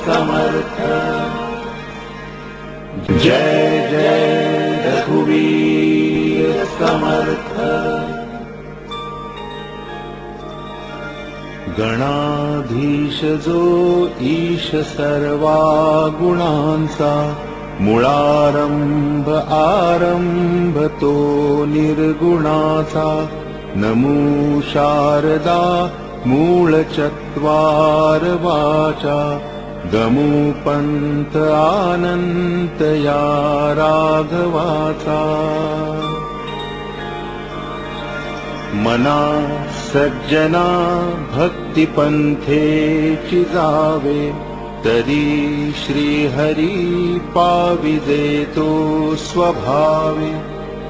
समर्थ। जय जय रघुवीर समर्थ। गणाधीश जो ईश सर्वा गुणांचा, मुळारंभ आरंभ तो निर्गुणाचा। नमो शारदा मूळ चत्वार वाचा, गमो पंथ आनंत या राघवाचा। मना सज्जना भक्ती पंथेची जावे, तरी श्री हरी पाविजे तो स्वभावे।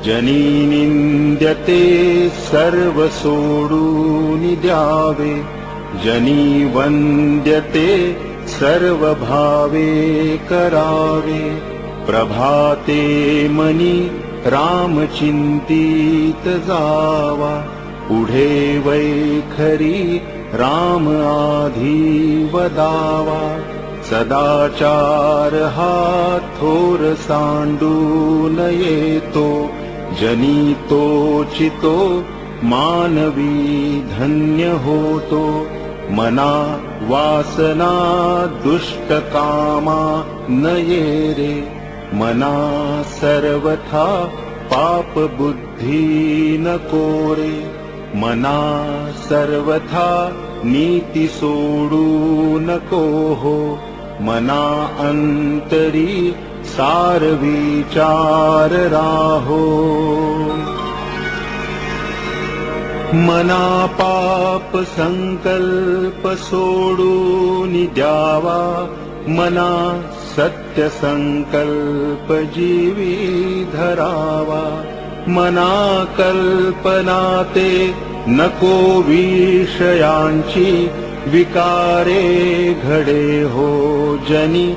जनी निंद्यते सर्व सोडून द्यावे, जनी वंद्यते सर्व भावे करावे। प्रभाते मनी राम चिंतित जावा, पुढे वैखरी राम आधी वदावा। सदाचार हा थोर सांडून येतो, जनी तोचितो मानवी धन्य होतो। मना वासना दुष्ट कामा न ये रे, मना सर्वथा पाप बुद्धी नको रे। मना सर्वथा नीती सोडू नको हो, मना अंतरी सार विचार राहो। मना पाप संकल्प सोडून द्यावा, मना सत्य संकल्प जीवी धरावा। मना कल्पना ते नको विषयांची, विकारे घडे हो जनी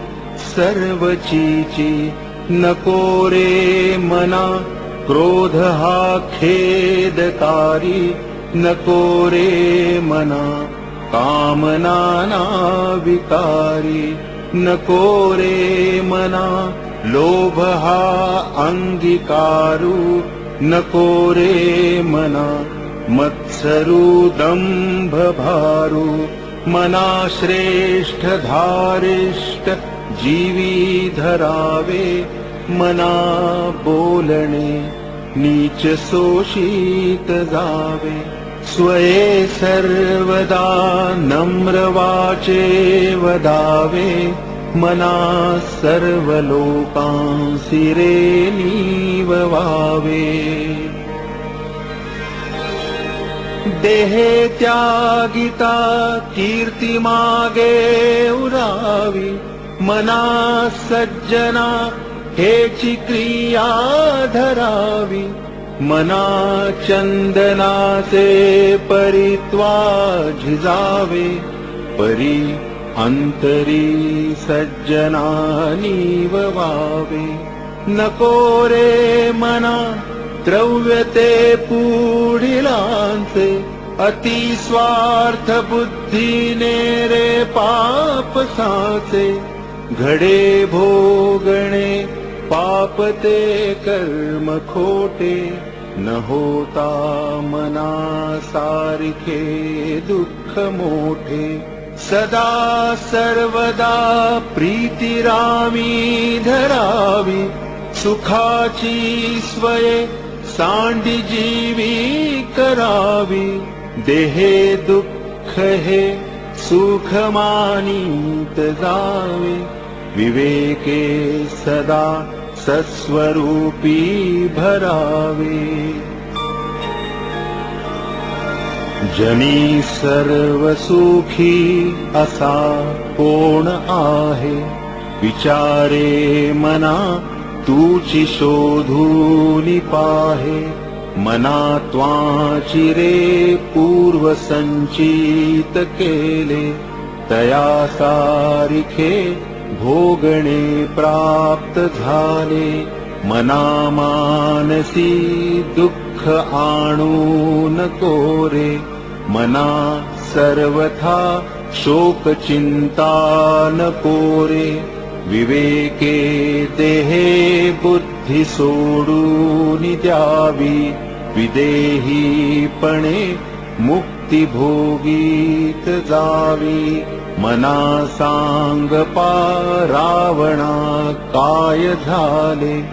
सर्वचीची। नको रे मना क्रोध हा खेदकारी, नको रे मना कामना ना विकारी। नको रे मना लोभ हा अंगीकारू, नको रे मना मत्सरू दंभ भारू। मना श्रेष्ठ धारिष्ट जीवी धरावे, मना बोलणे नीच शोषित जावे। स्वये सर्वदा नम्र वाचे वदावे, मना सर्व लोकांसी रे नीववावे। देहे त्यागिता कीर्ती मागे उरावी, मना सज्जना हेची क्रिया धरावी। मना चंदनाचे परित्वा झिजावे, परी अंतरी सज्जना नीववावे। नको रे मना द्रव्यते पुढिलांचे, अति स्वार्थ बुद्धीने रे पाप साचे। घडे भोगणे पाप ते कर्म खोटे, न होता मना सारिखे दुःख मोठे। सदा सर्वदा प्रीती रामी धरावी, सुखाची स्वये सांडी जीवी करावी। देहे दुःख हे सुख मानित जावे, विवेके सदा सस्वरूपी भरावे। जनी सर्व सुखी असा कोण आहे, विचारे मना तूची शोधून पाहे। मना त्वाची रे पूर्व संचित केले, तया सारिखे भोगणे प्राप्त झाले। मना मानसी दुःख आणू नको रे, मना सर्वथा शोक चिंता नको रे. विवेके देहे बुद्धी सोडून द्यावी. विदेहीपणे मुक्ती भोगीत जावी. मना सांगपा रावणा काय झाले.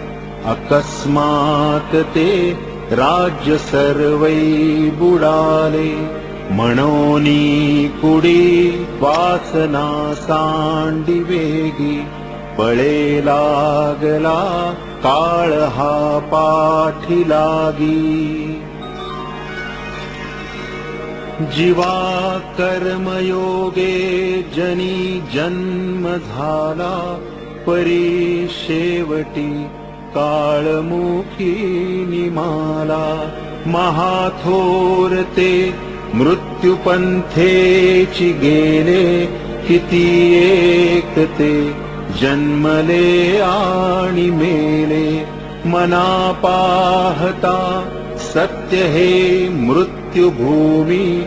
अकस्मात ते राज्य सर्वै बुडाले. म्हणोनी कुडी वासना सांडी वेगी. पळे लागला काळ हा पाठी लागी. जीवा कर्मयोगे जनी जन्म झाला. परी शेवटी काळमुखी निमाला. महाथोर ते मृत्युपंथेची गेले. किती एक ते जन्मले आणि मेले. मना पाहता सत्य हे मृत्युभूमी.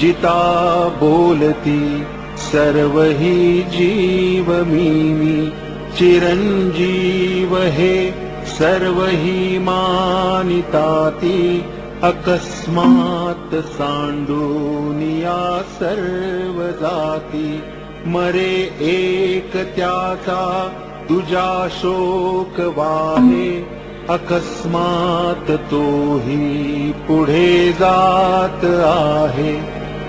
जिता बोलती सर्व ही जीव मी. चिरंजीव हे सर्व ही मानिताती. अकस्मात सांडूनिया सर्व जाती. मरे एक त्याचा तुझा शोक वाहे. अकस्मात तोही पुढे जात आहे.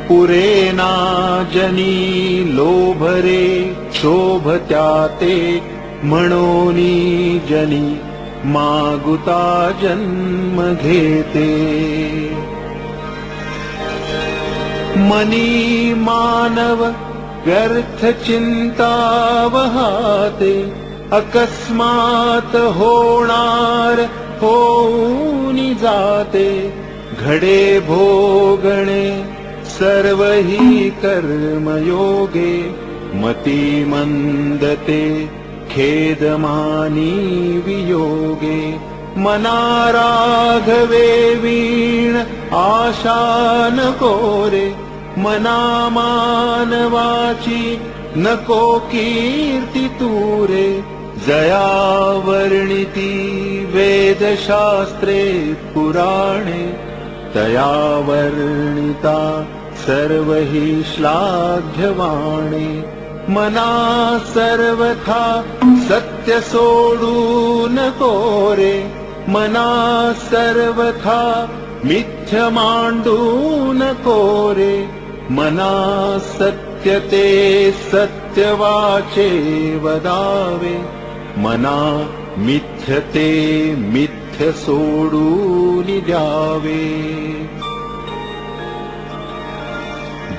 पुरेना जनी लोभरे शोभत्या ते. म्हणोनी जनी मागुता जन्म घेते. मनी मानव व्यर्थ चिंता वहाते. अकस्मात होणार होऊन जाते. घडे भोगणे सर्व ही कर्मयोगे. मती मंदते खेदमानी वियोगे. मना राघवे वीण आशा नको रे. मना मानवाची नको कीर्ती तूरे. जया वर्णिती वेदशास्त्रे पुराणे. तया वर्णिता सर्व ही श्लाघ्यवाणे. मना सर्वथा सत्य सोडू नको रे. मना सर्वथा मिथ्य मांडू नको रे. मना सत्य ते सत्य वाचे वदावे. मना मिथ्य ते मिथ्य सोडून द्यावे.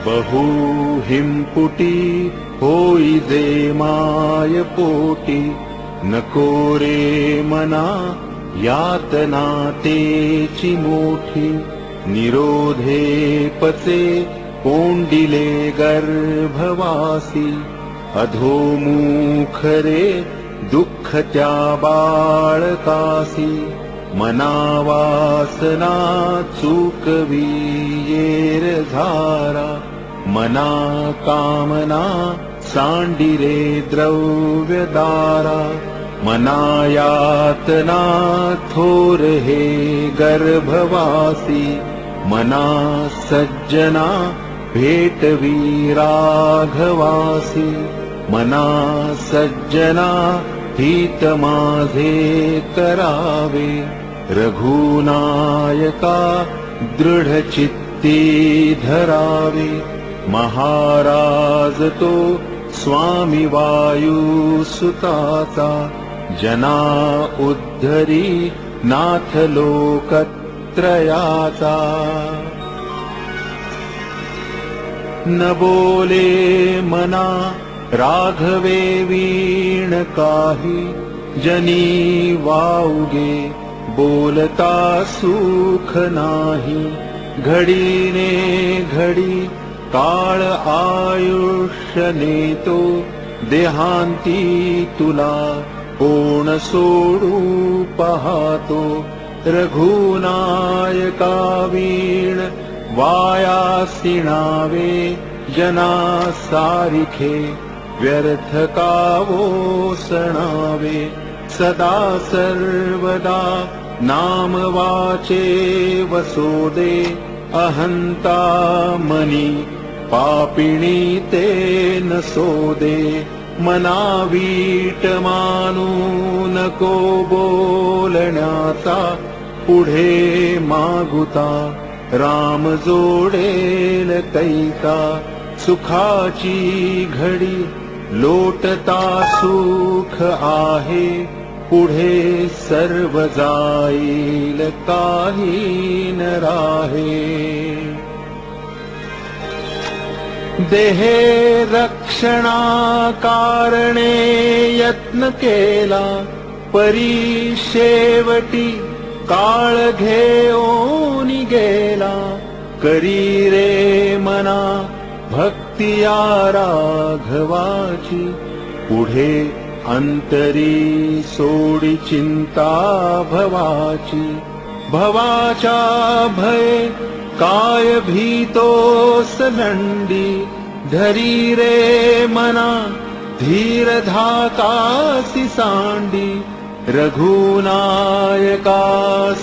बहु हिंपुटी होई जे माय पोटी. नको रे मना यातना तेची मोठी. निरोधे पचे कोंडिले गर्भवासी. अधोमुख रे दुःख त्या बाळकासी. मना वासना चुकवी येर धारा. मना कामना सांडिरे द्रव्यदारा. मना यातना थोर हे गर्भवासी. मना सज्जना भेटवी राघवासी. मना सज्जना हित माझे करावे. रघुनायका दृढ चित्ती धरावे. महाराज तो स्वामी वायू सुताचा. जना उद्धरी नाथ लोकत्रयाचा. न बोले मना राघवे वीण काही. जनी वाऊगे बोलता सुख नाही. घडीने घडी काळ आयुष्य नेतो. देहांती तुला कोण सोडू पाहतो. रघुनायका वीण वायासिणावे जना सारिखे व्यर्थ कावो सणावे सदा सर्वदा नाम वाचे वसोदे अहंता मनी पापिणी ते नसोदे मना वीट मानू नको बोलण्याचा पुढे मागुता राम जोडेल कैता सुखाची घडी लोटता सुख आहे पुढे सर्व जाईल काही न राहे देहे रक्षणा कारणे यत्न केला परी शेवटी काळ घेऊन गेला करी रे मना भक्ती या राघवाची पुढे अंतरी सोडी चिंता भवाची भवाच्या भय काय भीतोस लंडी धरी रे मना धीर धाकासी सांडी रघुनायका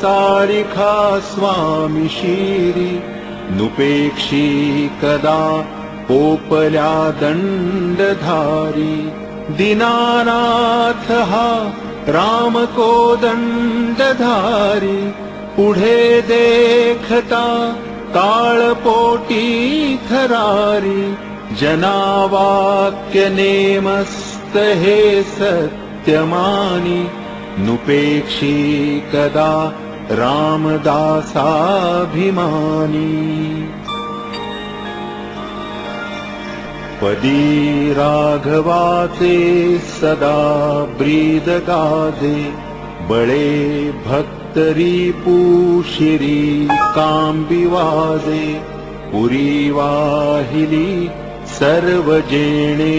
सारिखा स्वामी शिरी नुपेक्षी कदा पोपल्या दंडधारी दीनानाथ हा राम को दंडधारी पुढे देखता काळपोटी थरारी जनावाक्य नेमस्त हे सत्यमानी नुपेक्षी कदा रामदासाभिमानी पदी राघवाचे सदा ब्रीद गाजे बळे भक्तरी पुशिरी कांबी वाजे पुरी वाहिली सर्व जेणे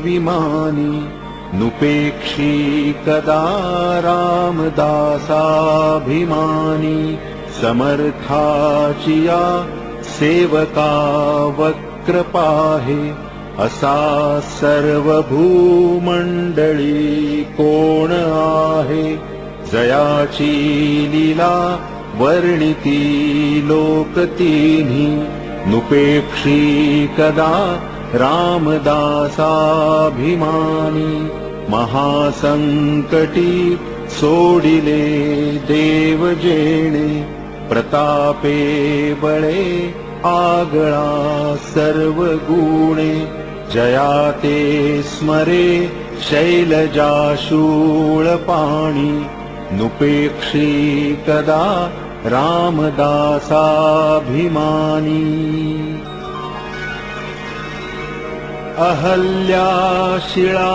विमानी नुपेक्षी कदा रामदासाभिमानी समर्थाचिया सेवका वक्र पाहे असा सर्व भूमंडळी कोण आहे जयाची लीला वर्णिती लोक तिन्ही नुपेक्षी कदा रामदासाभिमानी महासंकटी सोडिले देव जेणे प्रतापे बळे आगळा सर्व गुणे जयाते स्मरे शैलजाशूळ पाणी नुपेक्षी कदा रामदासाभिमानी अहल्याशिळा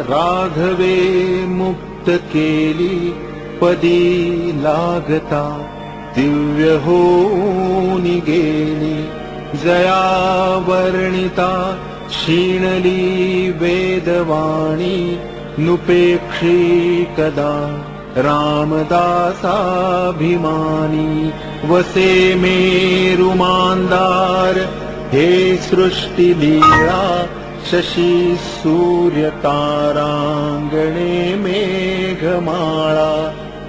राघवे मुक्त केली पदी लागता दिव्य होऊन गेली जया वर्णिता क्षीणली वेदवाणी नुपेक्षी कदा रामदासाभिमानी वसे मेरुमांदार हे सृष्टी लीला शशी सूर्य तारांगणे मेघमाळा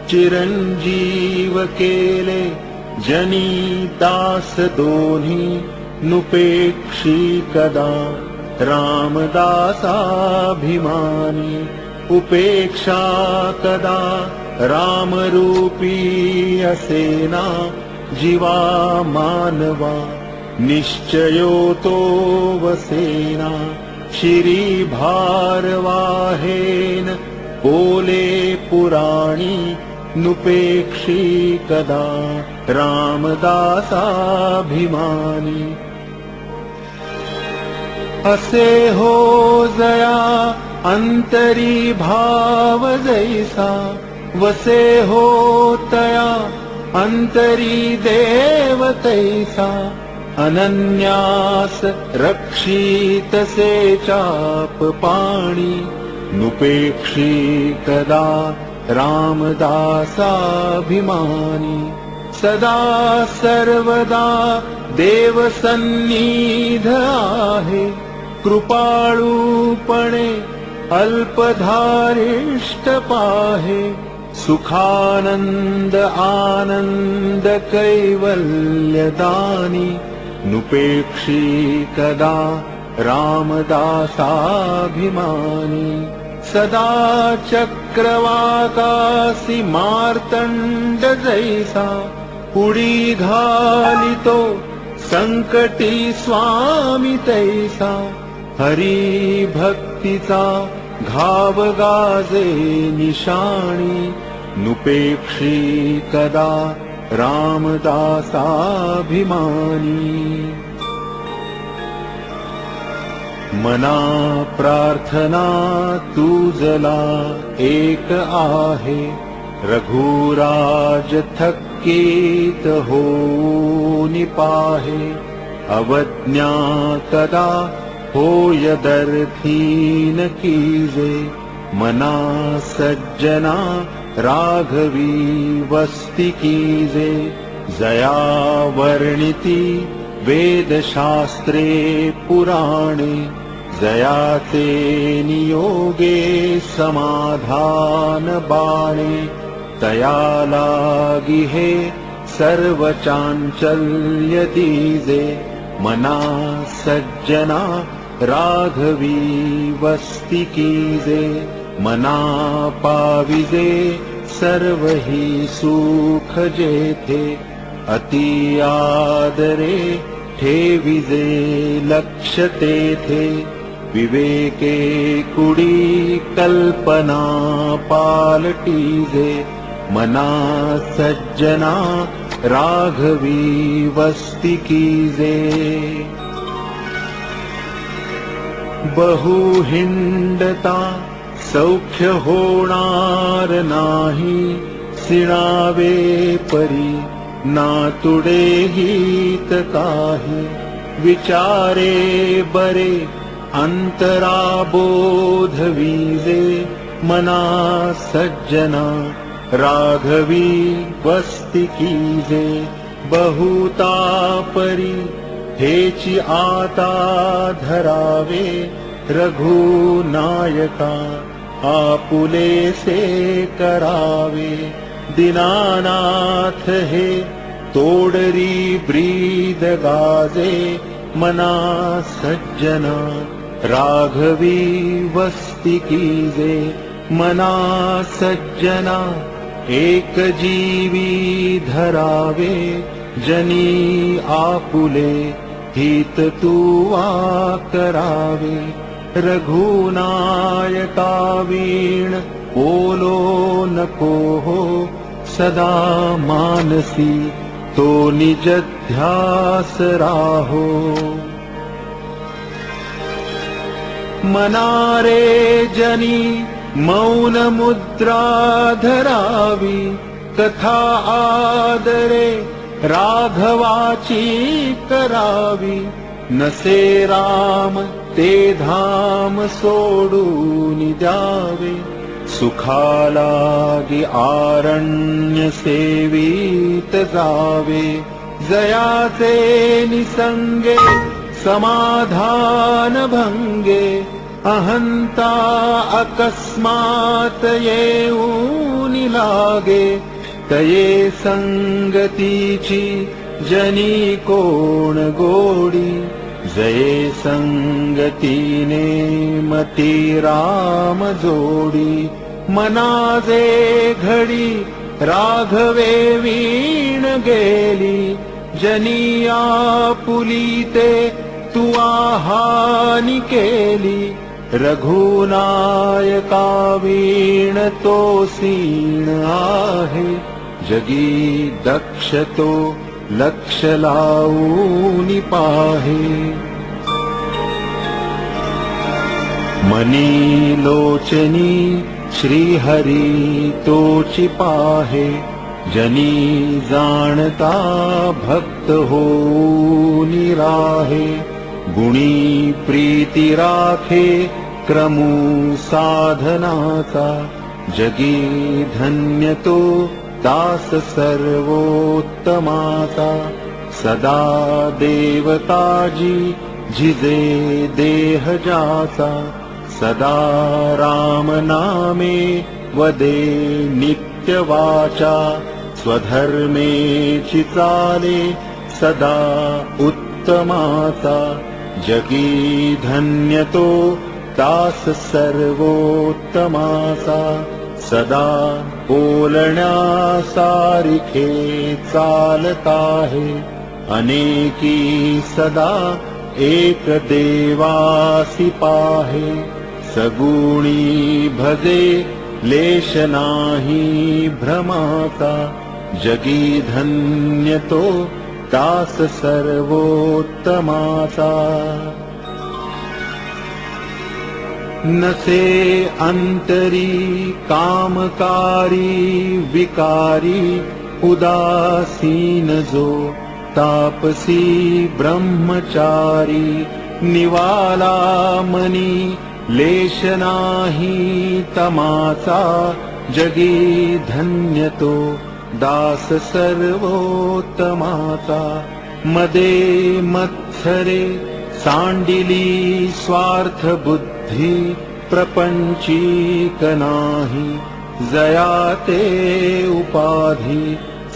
चिरंजीव केले जनी दास दोन्ही नुपेक्षी कदा रामदासाभिमानी उपेक्षा कदा रामरूपी असेना जीवा मानवा निश्चयो तो वसेना शिरी भारवाहेन बोले पुराणी नुपेक्षी कदा रामदासाभिमानी असे हो जया अंतरी भाव जैसा वसे हो तया अंतरी देव तैसा अनन्यास रक्षित से चाप पाणी नुपेक्षी कदा रामदासाभिमानी सदा सर्वदा देव सन्निध आहे. कृपाळूपणे अल्पधारिष्ट पाहे. सुखानंद आनंद कैवल्यदानी. नुपेक्षी कदा रामदासाभिमानी. सदा चक्रवाकासी मार्तंड जैसा. उडी घालितो संकटी स्वामी तैसा. हरी भक्तीचा घाव गाजे निशाणी. नुपेक्षी कदा रामदासाभिमानी. मना प्रार्थना तुझला एक आहे. रघुराज थक्कीत होऊनि पाहे. अवज्ञा कदा होयदर्थीन कीजे. मना सज्जना राघवी वस्ती कीजे. जया वर्णिती वेदशास्त्रे पुराणे. जयाचे नियोगे समाधान बाणे. तया लागी हे सर्व चांचल्य दीजे. मना सज्जना राघवी वस्ती कीजे. मना पाविजे सर्व ही सुख जेथे. अति आदरे ठेविजे लक्ष तेथे. विवेके कुडी कल्पना पालटीजे. मना सज्जना राघवी वस्ती कीजे. बहु हिंडता सौख्य होणार नाही. सिणावे परी नातुडे हित काही. विचारे बरे अंतरा बोधविजे. मना सज्जना राघवी वस्ती कीजे. बहुता परी हेची आता धरावे. रघुनायका आपुले से करावे. दीनानाथ हे तोडरी ब्रीद गाजे. मना सज्जना राघवी वस्ती कीजे. मना सज्जना एक जीवी धरावे. जनी आपुले हित तुवा करावे. रघुनायका वीण बोलो नको हो. सदा मानसी तो निज ध्यास राहो. मनारे जनी मौन मुद्रा धरावी. कथा आदरे राघवाची करावी. नसे राम ते धाम सोडून द्यावे. सुखालागी आरण्य सेवित जावे. जयाचे निसंगे समाधान भंगे. अहंता अकस्मात येऊन लागे. तये संगतीची जनी कोण गोडी. जये संगतीने मती राम जोडी. मनाजे घडी राघवे वीण गेली. जनी आपुलीते तू हानी केली. रघुनायका वीण तो सीण आहे. जगी दक्ष तो लक्ष लावूनि पाहे. मनी लोचनी श्रीहरी तोची पाहे. जनी जाणता भक्त होऊनि राहे. गुणी प्रीती राखे क्रमू साधनाचा. जगी धन्य तो दास सर्वोत्तमाचा सदा देवताजी झिजे देह जाचा सदा राम नामे वदे नित्य वाचा स्वधर्मेची चाले सदा उत्तमाचा जगी धन्य तो दास सर्वोत्तमाचा सदा बोलण्यासारिखे चालत आहे अनेकी सदा एक देवासी पाहे सगुणी भजे लेश नाही भ्रमाचा जगी धन्य तो दास सर्वोत्तमाचा नसे अंतरी कामकारी विकारी उदासीन जो तापसी ब्रह्मचारी निवाला मनी लेश नाही तमाचा जगी धन्य तो दास सर्वोत्तमाचा मदे मत्सरे सांडिली स्वार्थ बुद्धी प्रपंचीक नाही जयाते उपाधी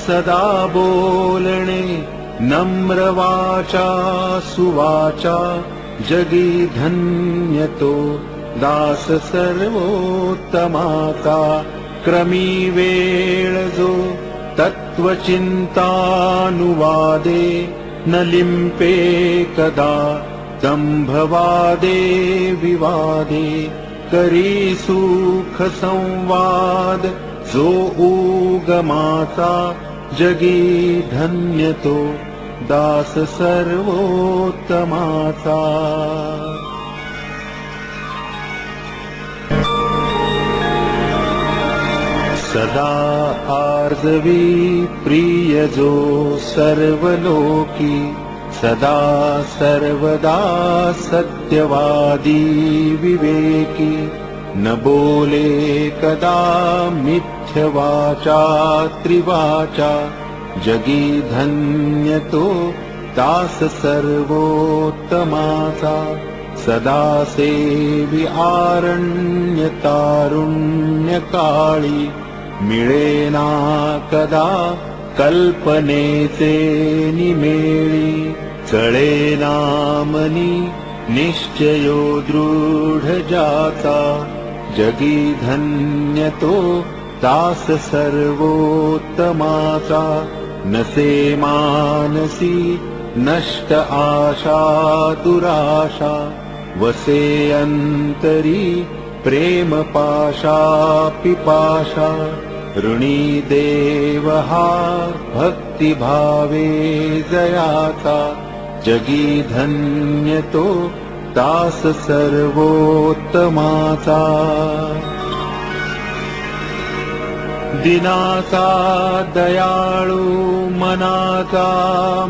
सदा बोलणे नम्र वाचा सुवाचा जगी धन्य तो दास सर्वोत्तमाचा क्रमी वेळ जो तत्वचिंतानुवादे न लिंपे कदा दंभवादे विवादे करी सुख संवाद जो उगमाचा जगी धन्य तो दास सर्वोत्तमाचा सदा आर्जवी प्रिय जो सर्वलोकी सदा सर्वदा सत्यवादी विवेकी न बोले कदा मिथ्यवाचा त्रिवाचा जगी धन्य तो दास सर्वोत्तमाचा सदा सेवी आरण्य तारुण्य काळी मिळेना कदा कल्पनेचे निमेळी चळेना मनी निश्चयो दृढ जाचा जगी धन्य तो दास सर्वोत्तमाचा नसे मानसी नष्ट आशा दुराशा वसे अंतरी प्रेम पाशा पिपाशा ऋणी देव हा भक्ती भावे जयाचा जगी धन्य तो दास सर्वोत्तमाचा दिनाचा दयाळू मनाचा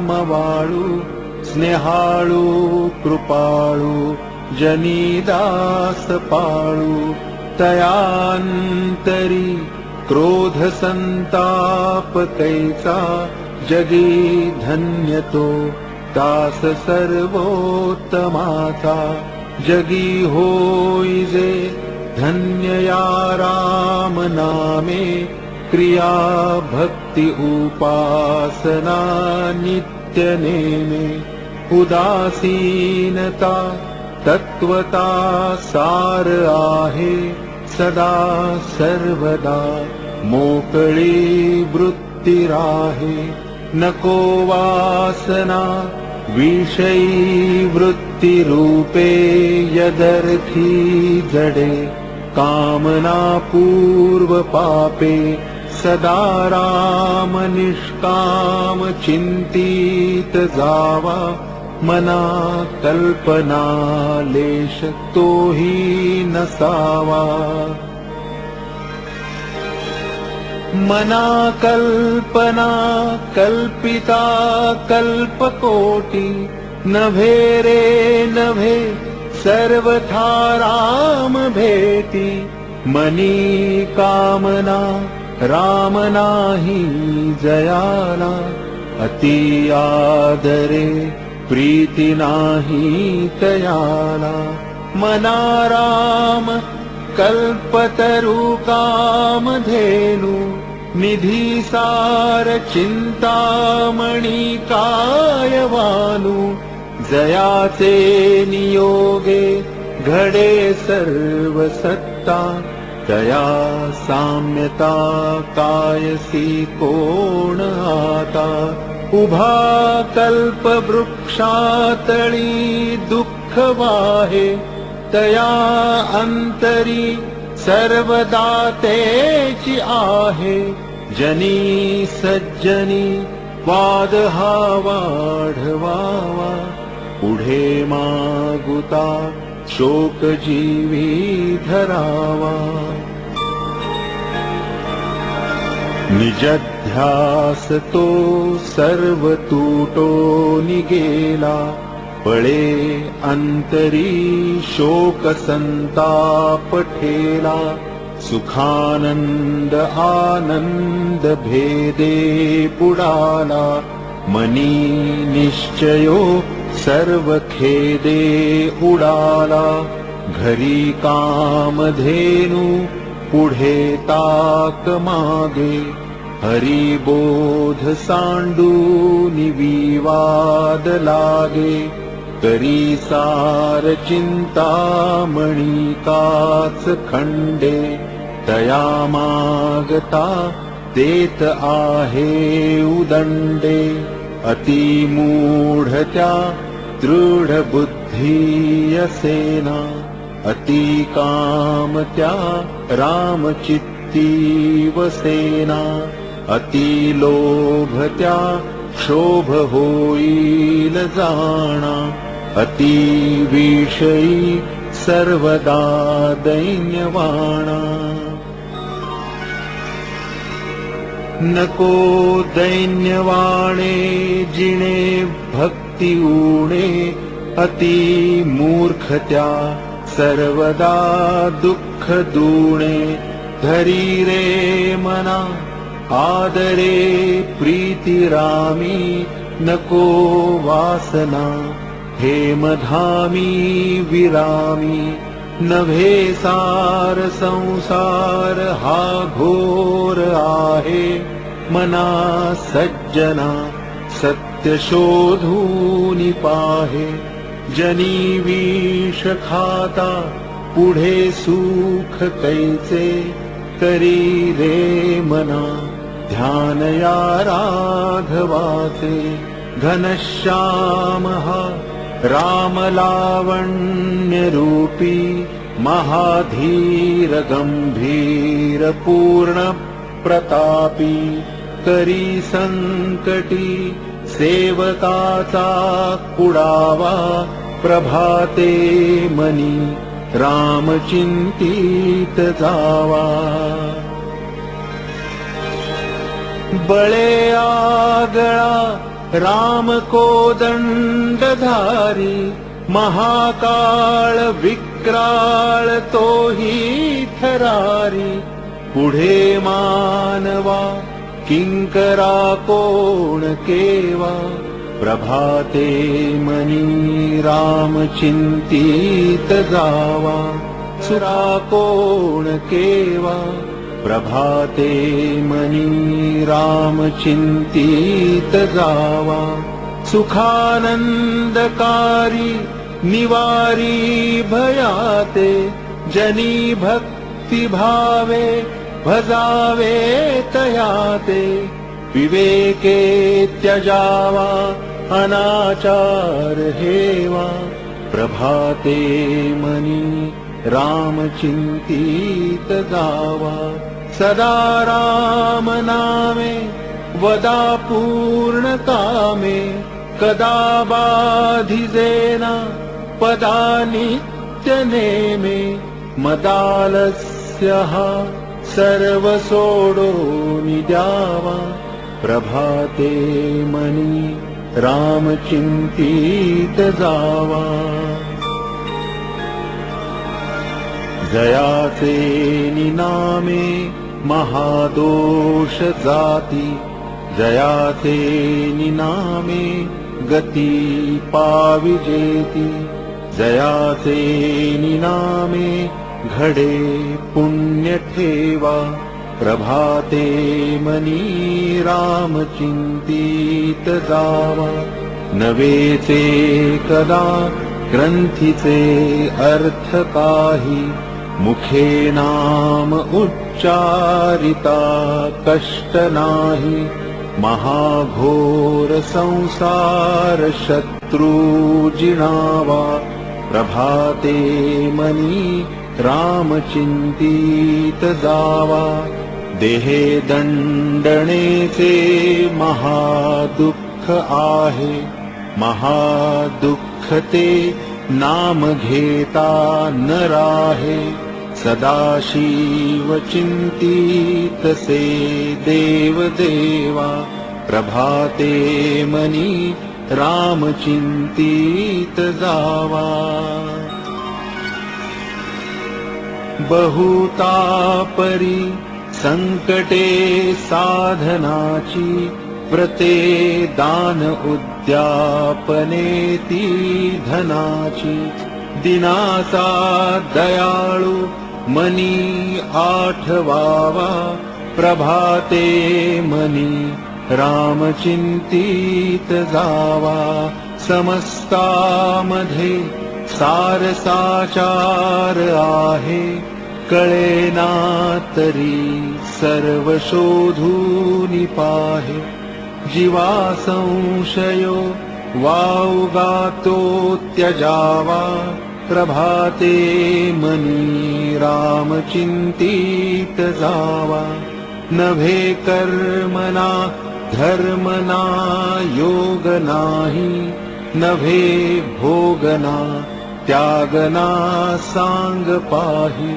मवाळू स्नेहाळू कृपाळू जनी दास पाळू तयांतरी क्रोध संताप कैचा जगी धन्य तो दास सर्वोत्तमाचा जगी होई जे धन्य या राम नामे क्रिया भक्ति उपासना नित्य नेमे उदासीनता तत्वता सार आहे सदा सर्वदा मोकळी वृत्ती राहे नको वासना विषयी वृत्ती रूपे यदर्थी जडे कामना पूर्व पापे सदा राम निष्काम चिंतित जावा मना कल्पना लेश तोही नसावा मना कल्पना कल्पिता कल्पकोटी नभे रे नभे सर्वथा राम भेटी मनी कामना राम नाही जयाला, अति आदरे प्रीती नाही तयाला. मना राम कल्पतरू कामधेनु, निधी सार चिंतामणी कायवानु. जयाचे नियोगे घडे सर्व सत्ता, तया साम्यता कायसी कोण आता. उभा कल्प वृक्षातळी दुःख वाहे, तया अंतरी सर्वदातेची आहे. जनी सज्जनी वाद हा वाढवावा, पुढे मागुता शोक जीवी धरावा. निजध्यास तो सर्व तुटो निगेला, पळे अंतरी शोक संताप ठेला. सुखानंद आनंद भेदे पुडाला, मनी निश्चयो सर्व खेदे उडाला. घरी कामधेनु पुढे ताक मागे, हरिबोध सांडूनि विवाद लागे. करी सार चिंतामणी काच खंडे, तया मागता देत आहे उदंडे. अति मूढत्या दृढ बुद्धी असेना, अति कामत्या रामचित्ती वसेना. अति लोभत्या क्षोभ होईल जाणा, अति विषयी सर्वदा दैन्यवाणा. नको दैन्यवाणे जिणे भक्ती उणे, अति मूर्खत्या सर्वदा दुःख दुणे. धरी रे मना आदरे प्रीती रामी, नको वासना हेमधामी विरामी. नभे सार संसार हा घोर आहे, मना सज्जना सत्य शोधूनि पाहे. जनी विष खाता पुढे सुख कैचे, करी रे मना ध्यान या राघवाचे. घनश्याम हा राम लावण्य रूपी, महाधीर गंभीर पूर्ण प्रतापी. करी संकटी सेवकाचा कुडावा, प्रभाते मनी राम चिंतित जावा. बळे आगळा राम कोदंडधारी, महाकाळ विक्राळ तोही थरारी. पुढे मानवा किंकरा कोण केवा, प्रभाते मनी राम चिंतित जावा. सुरा कोण केवा, प्रभाते मनी राम चिंतित जावा. सुखानंदकारी निवारी भयाते, जनी भक्ती भावे भजावे तयाते. विवेके त्यजावा अनाचार हेवा, प्रभाते मनी राम चिंतित जावा. सदा राम नामे वदा पूर्ण कामे, कदा बाधिजेना पदा नित्य नेमे. मदालस्य हा सर्व सोडोनि द्यावा, प्रभाते मनी राम चिंतित जावा. जयाचे निनामे महादोष जाती, जयाचे निनामे गती पाविजेती, जयाचे निनामे घडे पुण्य ठेवा, प्रभाते मनी राम चिंतित जावा, नवेचे कदा ग्रंथीचे अर्थ काही, मुखे नाम उच्चारिता कष्ट नाही, महाघोर संसार शत्रु जिणावा, प्रभाते मनी राम चिंतित जावा, देहे दंडणेचे महादुःख आहे, महादुःख ते नाम घेता न राहे, सदाशिव चिंतित से देव देवा, प्रभाते मनी राम चिंतित जावा, बहुतापरी संकटे साधनाची, व्रते दान उद्यापनेती धनाची, दिनाचा दयाळू मनी आठवावा, प्रभाते मनी राम चिंतित जावा, समस्तामध्ये सारसाचार आहे, कळेना तरी सर्व शोधूनि पाहे, जीवा संशयो वावगातो त्यजावा, प्रभाते मनी राम चिंतित जावा, नभे कर्मना धर्मना योग नाही, नभे भोगना त्यागना सांग पाही,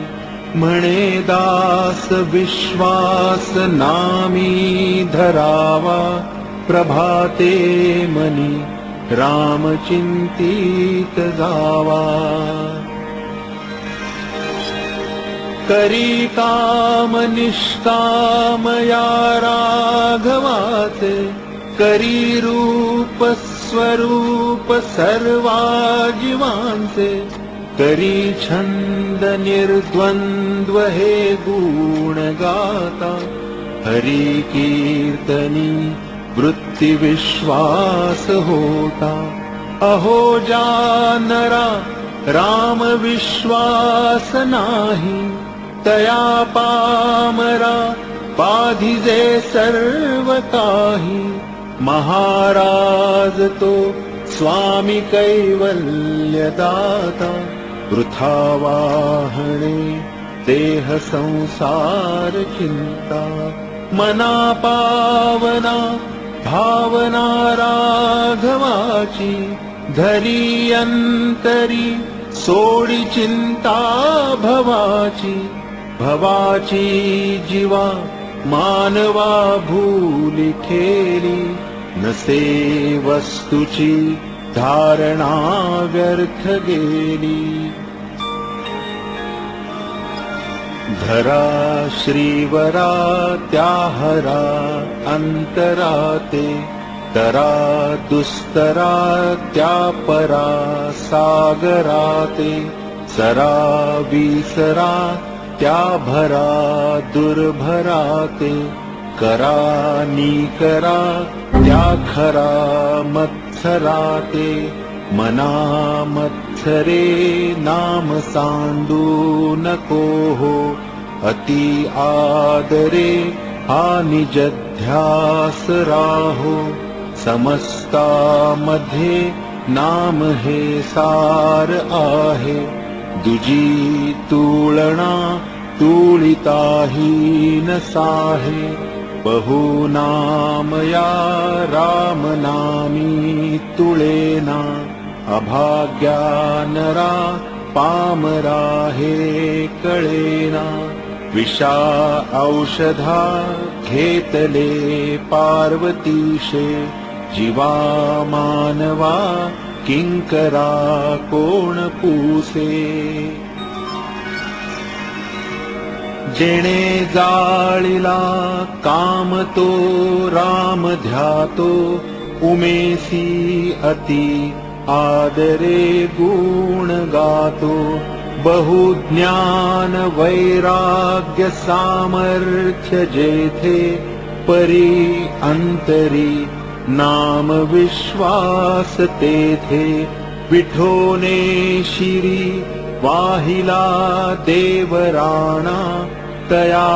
म्हणे दास विश्वास नामी धरावा, प्रभाते मनी राम चिंतित जावा, करी काम निष्काम या राघवाचे, करी रूप स्वरूप सर्वा जीवांचे, करी छंद निर्द्वंद्व हे गुण गाता, हरी कीर्तनी वृत्ती विश्वास होता, अहो जानरा राम विश्वास नाही, तया पामरा बाधिजे सर्व काही, महाराज तो स्वामी कैवल्य दाता, वृथा वाहणे देह संसार चिंता, मना पावना भावना राघवाची, धरी अंतरी सोडी चिंता भवाची, भवाची जीवा मानवा भूली ठेली, नसे वस्तुची धारणा व्यर्थ गेली, धरा श्रीवरा त्याहरा अंतराते, तरा दुस्तरा त्यापरा सागराते, सरा विसरा त्या भरा दुर्भराते, करा निकरा त्या खरा मत्सराते, मना मत्सरे नाम सांडू नको हो, अति आदरे हा निज ध्यास राहो, समस्तामध्ये नाम हे सार आहे, दुजी तुलना तुळिताही न साहे, बहु नाम या राम नामी तुळेना, अभाग्या नरा पामरा हे कळेना, विषा औषधा घेतले पार्वतीशे, जीवा मानवा किंकरा कोण पूसे, जेणे जाळिला काम तो राम ध्यातो, उमेसी अति आदरे गुण गातो. बहुज्ञान वैराग्य सामर्थ्य जेथे, परी अंतरी नाम विश्वास तेथे. विठोने शिरी वाहिला देवराणा, तया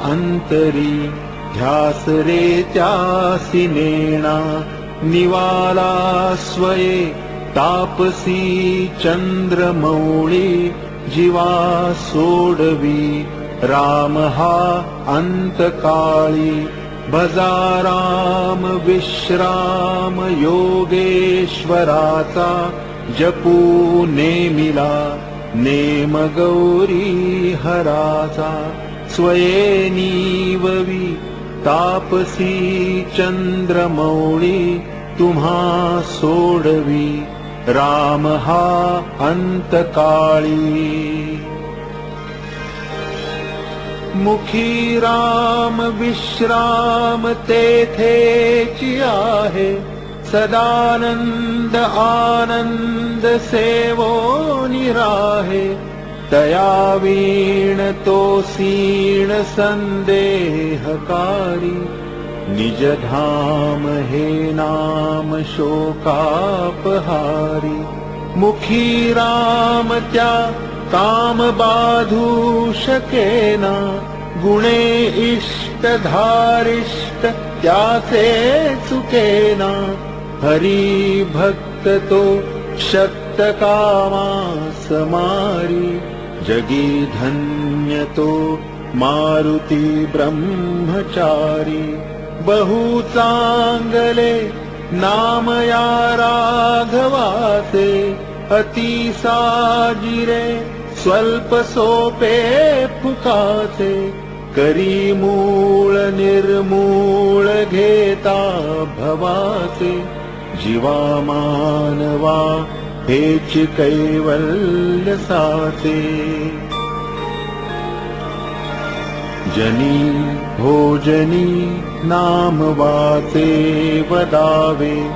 अंतरी ध्यास रे त्यासी नेणा. निवाला स्वये तापसी चंद्रमौळी, जीवा सोडवी राम हा अंतकाळी. भजा राम विश्राम योगेश्वराचा, जपू नेमिला नेम गौरी हराचा. स्वये नीववी तापसी चंद्रमौळी, तुम्हा सोडवी राम हा अंतकाळी. मुखी राम विश्राम तेथेची आहे, सदानंद आनंद सेवो निराहे. तया वीण तो सीण संदेहकारी, निज धाम हे नाम शोकापहारी. मुखी राम त्या काम बाधू शकेना, गुणे इष्ट धारिष्ट त्याचे चुकेना. हरी भक्त तो शक्त कामास मारी, जगी धन्य तो मारुती ब्रह्मचारी. बहु चांगले नाम या राघवाचे, अति साजिरे स्वल्प सोपे फुकाचे. करी मूळ निर्मूळ घेता भवाचे, जीवा मानवा हेच कैवल्य साचे. जनी भोजनी नाम वाचे वदावे,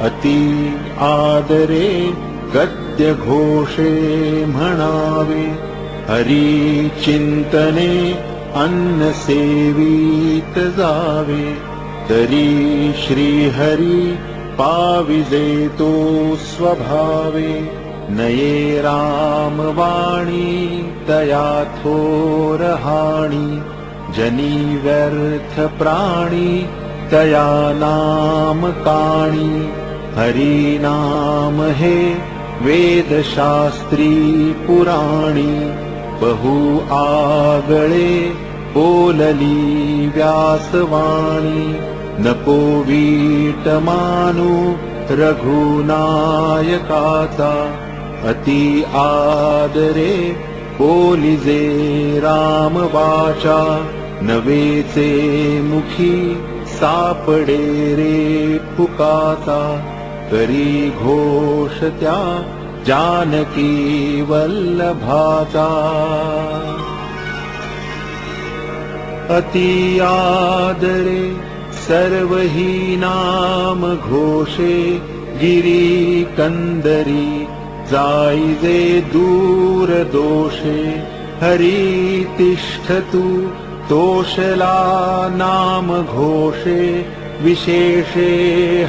अति आदरे गद्य घोषे म्हणावे. हरी चिंतने अन्न सेवित जावे, तरी श्री हरी पाविजे तो स्वभावे. नये राम वाणी तया थोर हाणी, जनी व्यर्थ प्राणी तया नाम काणी. हरी नाम हे वेदशास्त्री पुराणी, बहु आगळे बोलली व्यासवाणी. नको वीट मानू रघुनायकाचा, अति आदरे बोलिजे राम वाचा. नवेचे मुखी सापडे रे फुकाचा, करी घोष त्या जानकी वल्लभाचा. अति आदरे सर्व ही नाम घोषे, गिरी कंदरी जाईजे दूर दोषे. हरी तिष्ठतु तोषला नाम घोषे, विशेषे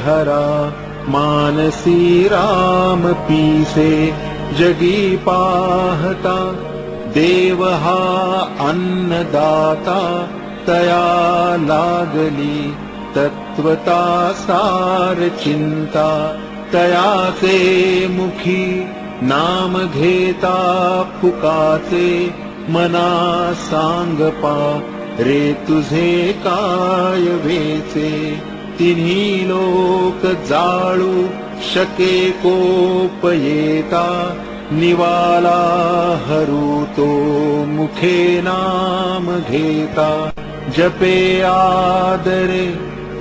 हरा मानसी राम पीसे. जगी पाहता देव हा अन्नदाता, तया लागली तत्वता सार चिंता. तयाचे मुखी नाम घेता फुकाचे, मना सांग पा रे तुझे काय वेचे. तिन्ही लोक जाळू शके कोप येता, निवाला हरू तो मुखे नाम घेता. जपे आदरे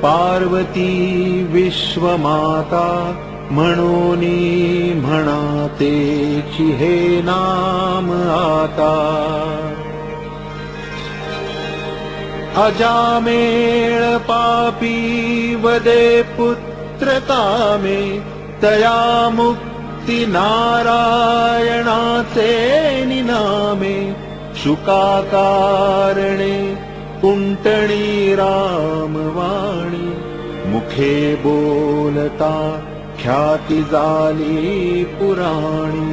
पार्वती विश्वमाता, म्हणोनी म्हणातेची हे नाम आता. अजामेळ पापी वदे पुत्र कामे तया मुक्ती नारायणाचे निनामे शुकाकारणे कुंटणी रामवाणी मुखे बोलता ख्याती झाली पुराणी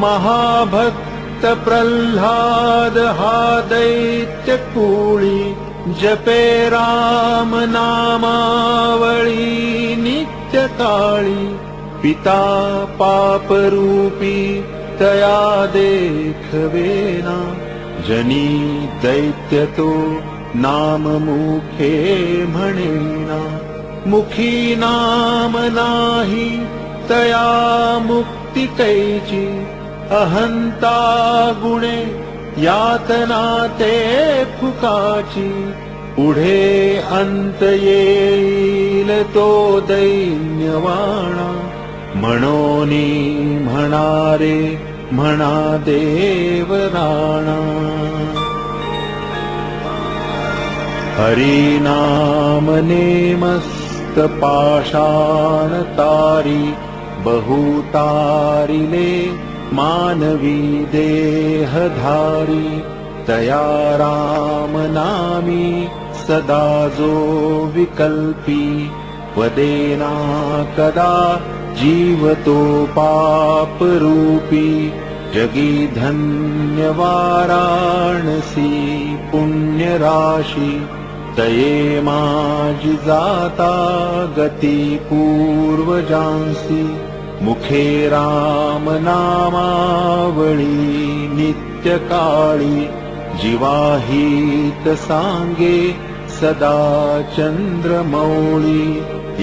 महाभक्त प्रल्हाद हा दैत्य कुळी जपे राम नामावळी नित्य काळी पिता पापरूपी तया देखवेना जनी दैत्य तो नाम मुखे म्हणेना मुखी नाम नाही तया मुक्ती कैची अहंता गुणे यातना ते फुकाची पुढे अंत येईल तो दैन्यवाणा म्हणोनी म्हणारे म्हणा देव राणा हरिनाम नेमस्त पाषाण तारी बहुतारिले मानवी देहधारी तया राम नामी सदा जो विकल्पी वदेना कदा जीवतो पाप रूपी जगी धन्य वाराणसी पुण्य राशी तये माजी जाता गती पूर्वजांसी मुखे राम नामावळी नित्य काळी जीवाहित सांगे सदा चंद्रमौळी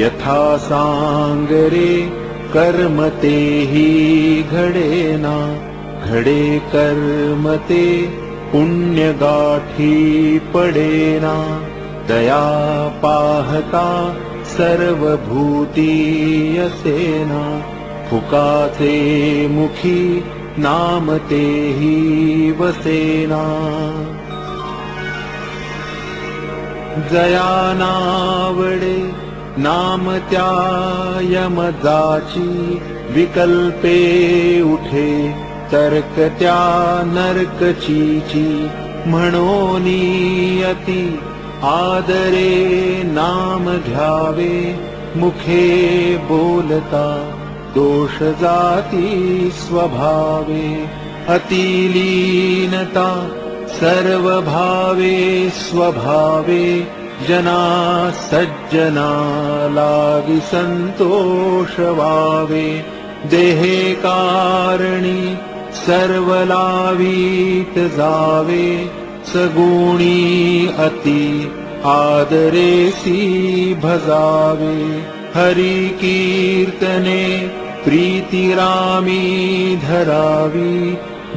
यथा सांगरे कर्म तेही घडेना घडे कर्म ते पुण्य गाठी पडेना दया पाहता सर्व भूती असेना फुकाचे मुखी नाम तेही वसेना जया नावडे नाम त्या यमजाची विकल्पे उठे तर्क त्या नरकचीची म्हणोनी अति आदरे नाम घ्यावे मुखे बोलता दोष जाती स्वभावे अतिलीनता सर्व भावे स्वभावे जना सज्जना लागी संतोष वावे देहे कारणी सर्व लावीत जावे सगुणी अति आदरेसी भजावे हरि कीर्तने प्रीती रामी धरावी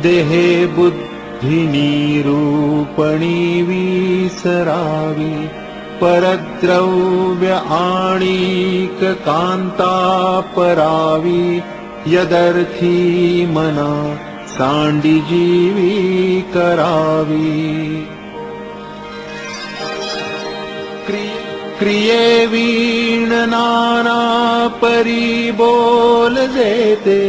देहे बुद्धि निरूपणी विसरावी परद्रव्य आणिक कांता परावी यदर्थी मना सांडी जीवी करावी क्रिये वीण नाना परी बोल जेते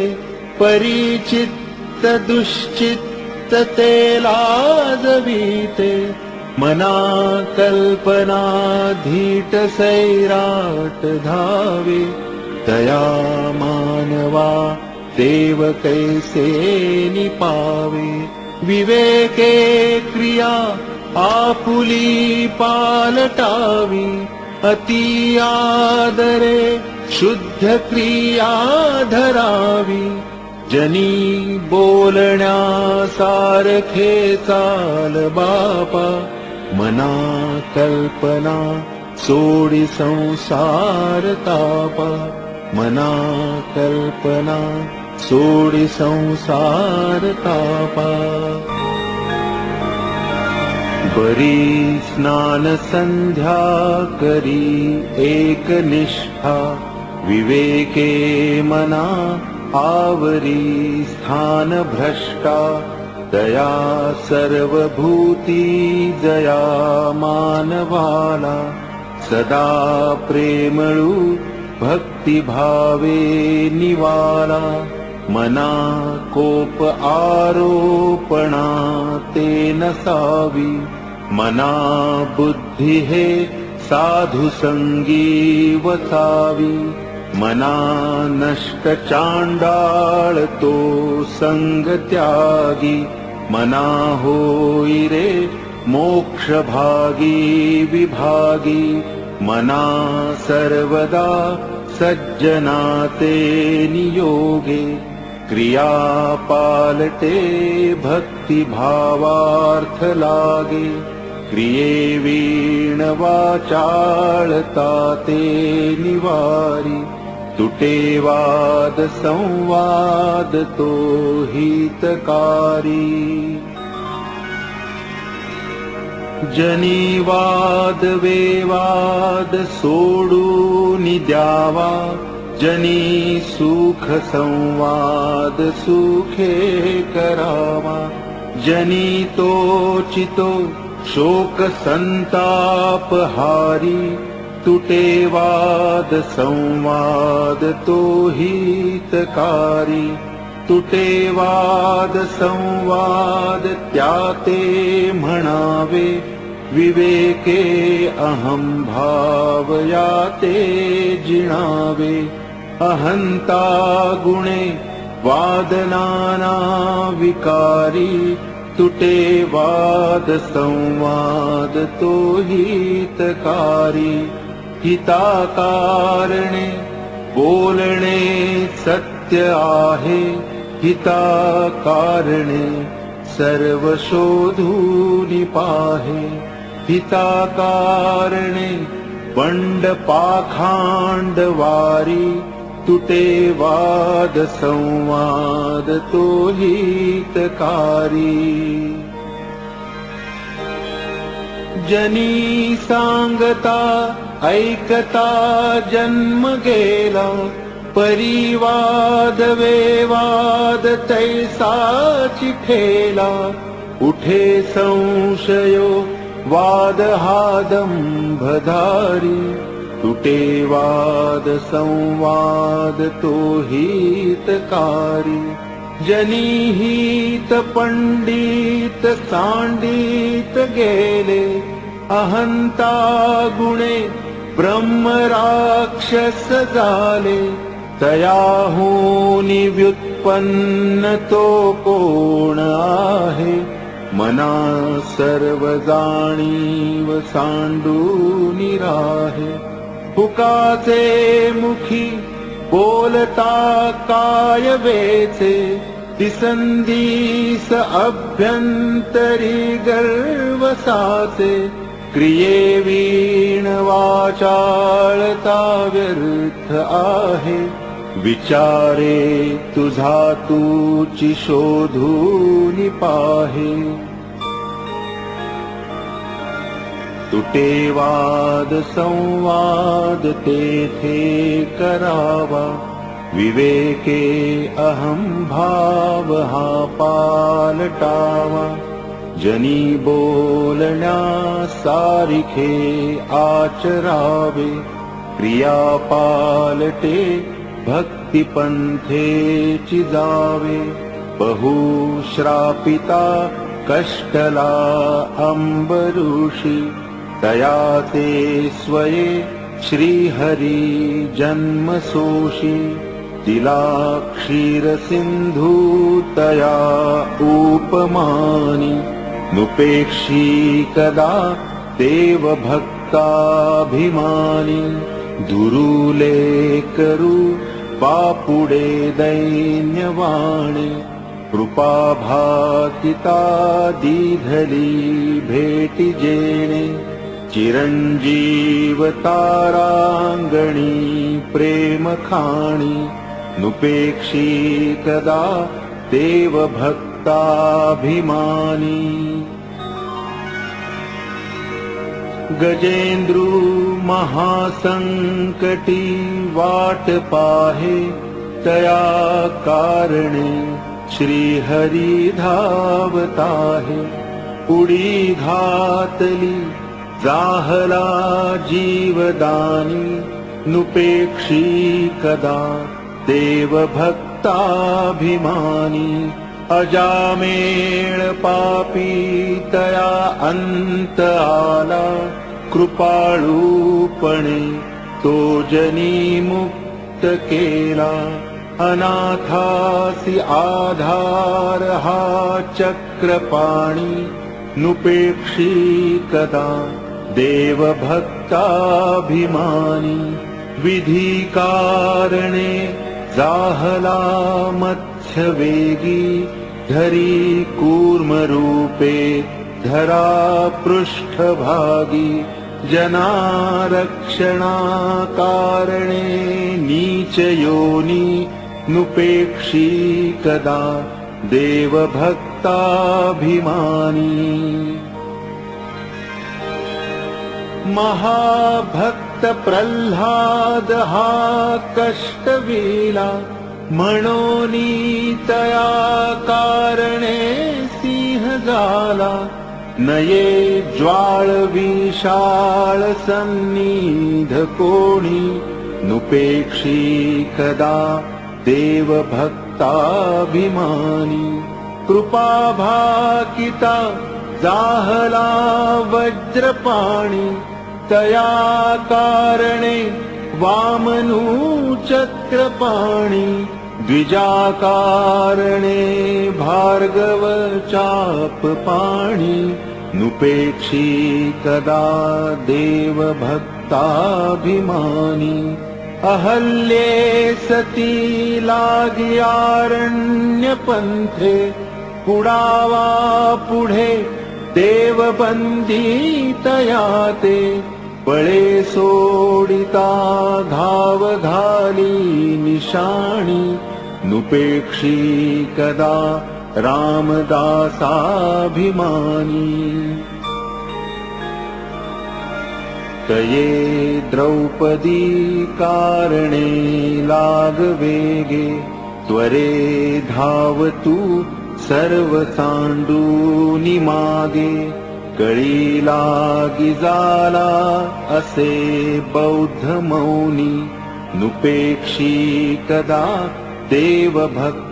परिचित्त दुश्चित्त ते लाजवीते मना कल्पना धीट सैराट धावे दया मानवा देव कैसे निपावे विवेके क्रिया आपुली पालटावी अति आदरे शुद्ध क्रिया धरावी जनी बोलण्या सारखे चाल बापा मना कल्पना सोडी संसार तापा मना कल्पना सोडी संसार तापा बरी स्नान संध्या करी एक निष्ठा विवेके मना आवरी स्थान भ्रष्टा तया सर्वभूती जया मानवाला सदा प्रेमळू भक्तिभावे निवाला मना कोप आरोपणा ते नसावी मना बुद्धी हे साधु संगी वसावी मना नष्ट चांडाळ तो संग त्यागी मना होई रे मोक्ष भागी विभागी मना सर्वदा सज्जनाते नियोगे क्रिया पालटे भक्ति भावार्थ लागे क्रिये वीण वाचाळता ते निवारी तुटे वाद संवाद तो हितकारी जनी वाद वेवाद सोडून द्यावा जनी सुख संवाद सुखे करावा जनी तोचितो शोक संताप हारी तुटे वाद संवाद तो हितकारी तुटे वाद संवाद त्याते म्हणावे विवेके अहं भाव याते जिणावे अहंता गुणे वादनाना विकारी तुटे वाद संवाद तो हितकारी हिताकारणे बोलणे सत्य आहे हिताकारणे सर्व शोधूनि पाहे हिताकारणे बंड पाखांड वारी तुटे वाद संवाद तो हितकारी जनी सांगता ऐकता जन्म गेला परिवाद वेवाद तैसाची ठेला उठे संशयो वाद हादंभधारी तुटे वाद संवाद तो हितकारी जनी हित पंडित सांडित गेले अहंता गुणे ब्रह्म राक्षस झाले तयाहूनि व्युत्पन्न तो कोण आहे मना सर्व जाणीव सांडूनि राहे हुकाचे मुखी बोलता काय वेचे दिसंदीस अभ्यंतरी गर्व साचे क्रिये वीण वाचाळता व्यर्थ आहे विचारे तुझा तूची शोधूनि पाहे तुटे वाद संवाद तेथे करावा विवेके अहं भाव हा पालटावा जनी बोलण्या सारिखे आचरावे क्रिया पालटे भक्ति पंथेची जावे बहुश्रापिता कष्टला अंबऋषी तयाते स्वये श्रीहरी जन्म सोशी तिला क्षीर सिंधू तया उपमानी नुपेक्षी कदा देव भक्ताभिमानी दुरुले करू बापुडे दैन्यवाणी कृपा भातिता दीधली भेटी जेणे चिरंजीव तारांगणी प्रेम खाणी नुपेक्षी कदा देव भक्ताभिमानी गजेंद्रू महासंकटी वाट पाहे तया कारणे श्री हरी धावताहे उडी घातली जाहला जीवदानी नुपेक्षी कदा देव भक्ताभिमानी अजामेळ पापी तया अंत आला कृपाळूपणे तो जनी मुक्त केला अनाथासी आधार हा चक्रपाणी नुपेक्षी कदा देव भक्ताभिमानी विधी कारणे जाहला मत्स्यवेगी धरी कूर्म रूपे धरा पृष्ठभागी जनारक्षणा कारणे नीच योनी नुपेक्षी कदा देव भक्ताभिमानी महाभक्त प्रल्हाद हा कष्टवेला म्हणोनी तया कारणे सिंह झाला नये ज्वाळ विशाळ सन्निध कोणी नुपेक्षी कदा देव भक्ताभिमानी कृपा भाकिता जाहला वज्रपाणी तया कारणे वामनू चक्रपाणी द्विजाकारणे भार्गव चापपाणी नुपेक्षी कदा देव भक्ताभिमानी अहल्ये सती लागियारण्य पंथे पुढावा पुढे देवबंदी तया ते बळे सोडिता धाव घाली निशाणी नुपेक्षी कदा रामदासाभिमानी तये द्रौपदी कारणे लागवेगे त्वरे धावतु सर्व सांडूनि मागे कळी लागी जाला असे बौद्ध मौनी नुपेक्षी कदा देव भक्ताभिमानी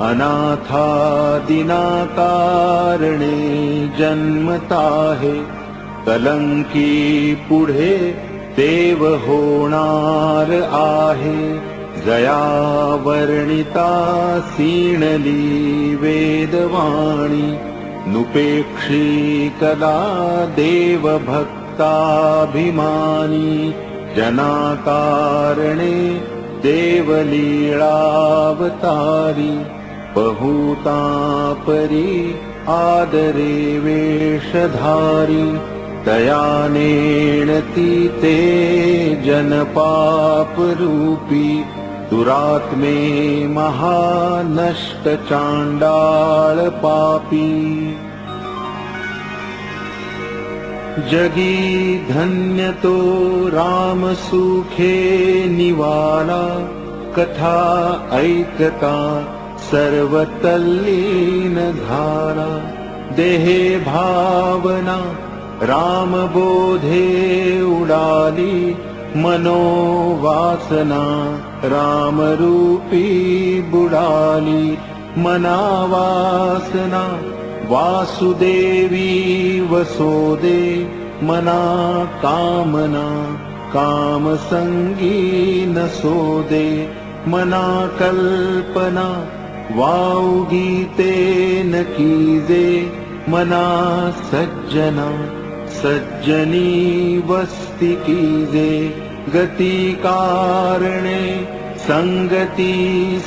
अनाथादिना कारणे जन्मताहे कलंकी पुढे देव होणार आहे जया वर्णिता सीणली वेदवाणी नुपेक्षी कदा देव भक्ताभिमानी जनाकारणे देवलीळावतारी बहुता परी आदरे वेशधारी तया नेणती ते जनपाप रूपी दुरात्मे महानष्ट चांडाळ पापी जगी धन्य तो राम सुखे निवाला कथा ऐकता सर्व तल्लीन झाला देहे भावना राम बोधे उडाली मनोवासना राम रूपी बुडाली मनावासना वासुदेवी वसोदे मना कामना कामसंगी नसोदे मना कल्पना वावगीते न कीजे मना सज्जना सज्जनी वस्ती कीजे गती कारणे संगती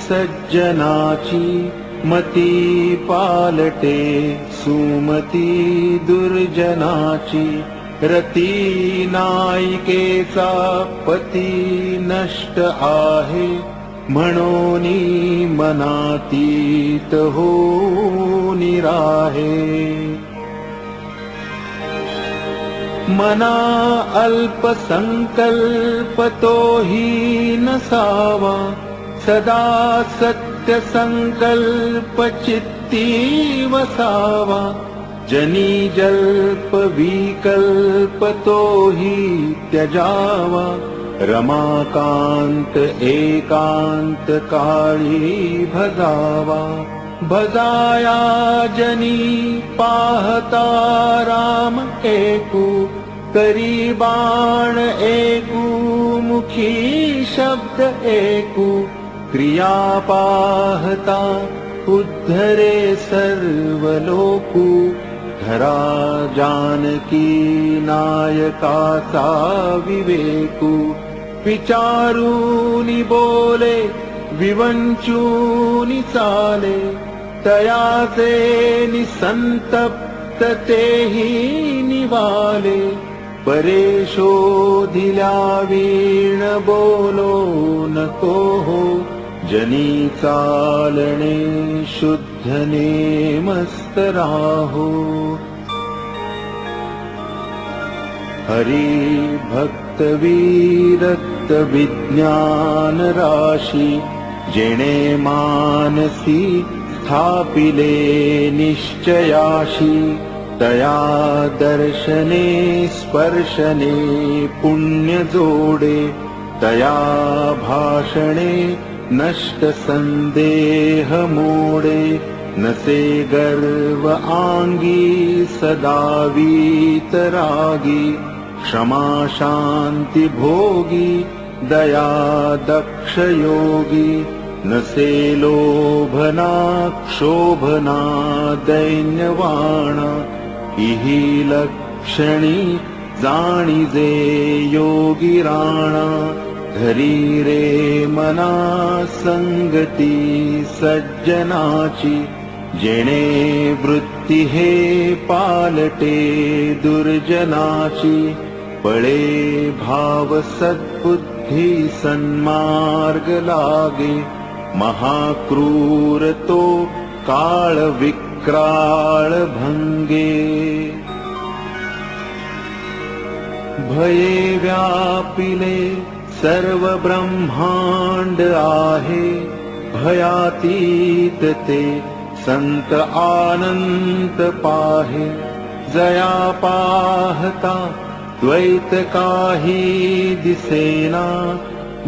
सज्जनाची मती पालटे सुमती दुर्जनाची रती नायिकेचा पती नष्ट आहे म्हणोनी मनातीत होऊनी राहे मना अल्प संकल्प तोही नसावा सदा सत्य संकल्प चित्ती वसावा, जनी जल्प विकल्प तोही त्यजावा, रमाकांत एकांत काळी भजावा, भजाया जनी पाहता राम एकू, करी बाण एकू मुखी शब्द एकू, क्रिया पाहता उद्धरे सर्व लोकू, धरा जानकी नायकाचा विवेकू, विचारूनी बोले विवंचूनी चाले, तयाचे निसंतप्त तेही निवाले, परे शोधिल्या वीण बोलो नको हो, जनी चालणे शुद्ध नेमस्त राहो. हरी भक्त विरक्त विज्ञान राशी, जेणे मानसी स्थापिले निश्चयाशी, तया दर्शने स्पर्शने पुण्य जोडे, तया भाषणे नष्ट संदेह मोडे, नसे गर्व आंगी सदा वीतरागी, क्षमा शांती भोगी दया दक्ष योगी, नसे लोभना क्षोभना दैन्यवाणा, इही लक्षणी जाणीजे योगी राणा, धरी रे मना संगती सज्जनाची, जेणे वृत्ती हे पालटे दुर्जनाची, पळे भाव सद्बुद्धी सन्मार्ग लागे, महाक्रूर तो काळ विक्राळ भंगे. भये व्यापिले सर्व ब्रह्मांड आहे, भयातीत ते संत आनंद पाहे, जया पाहता द्वैत काही दिसेना,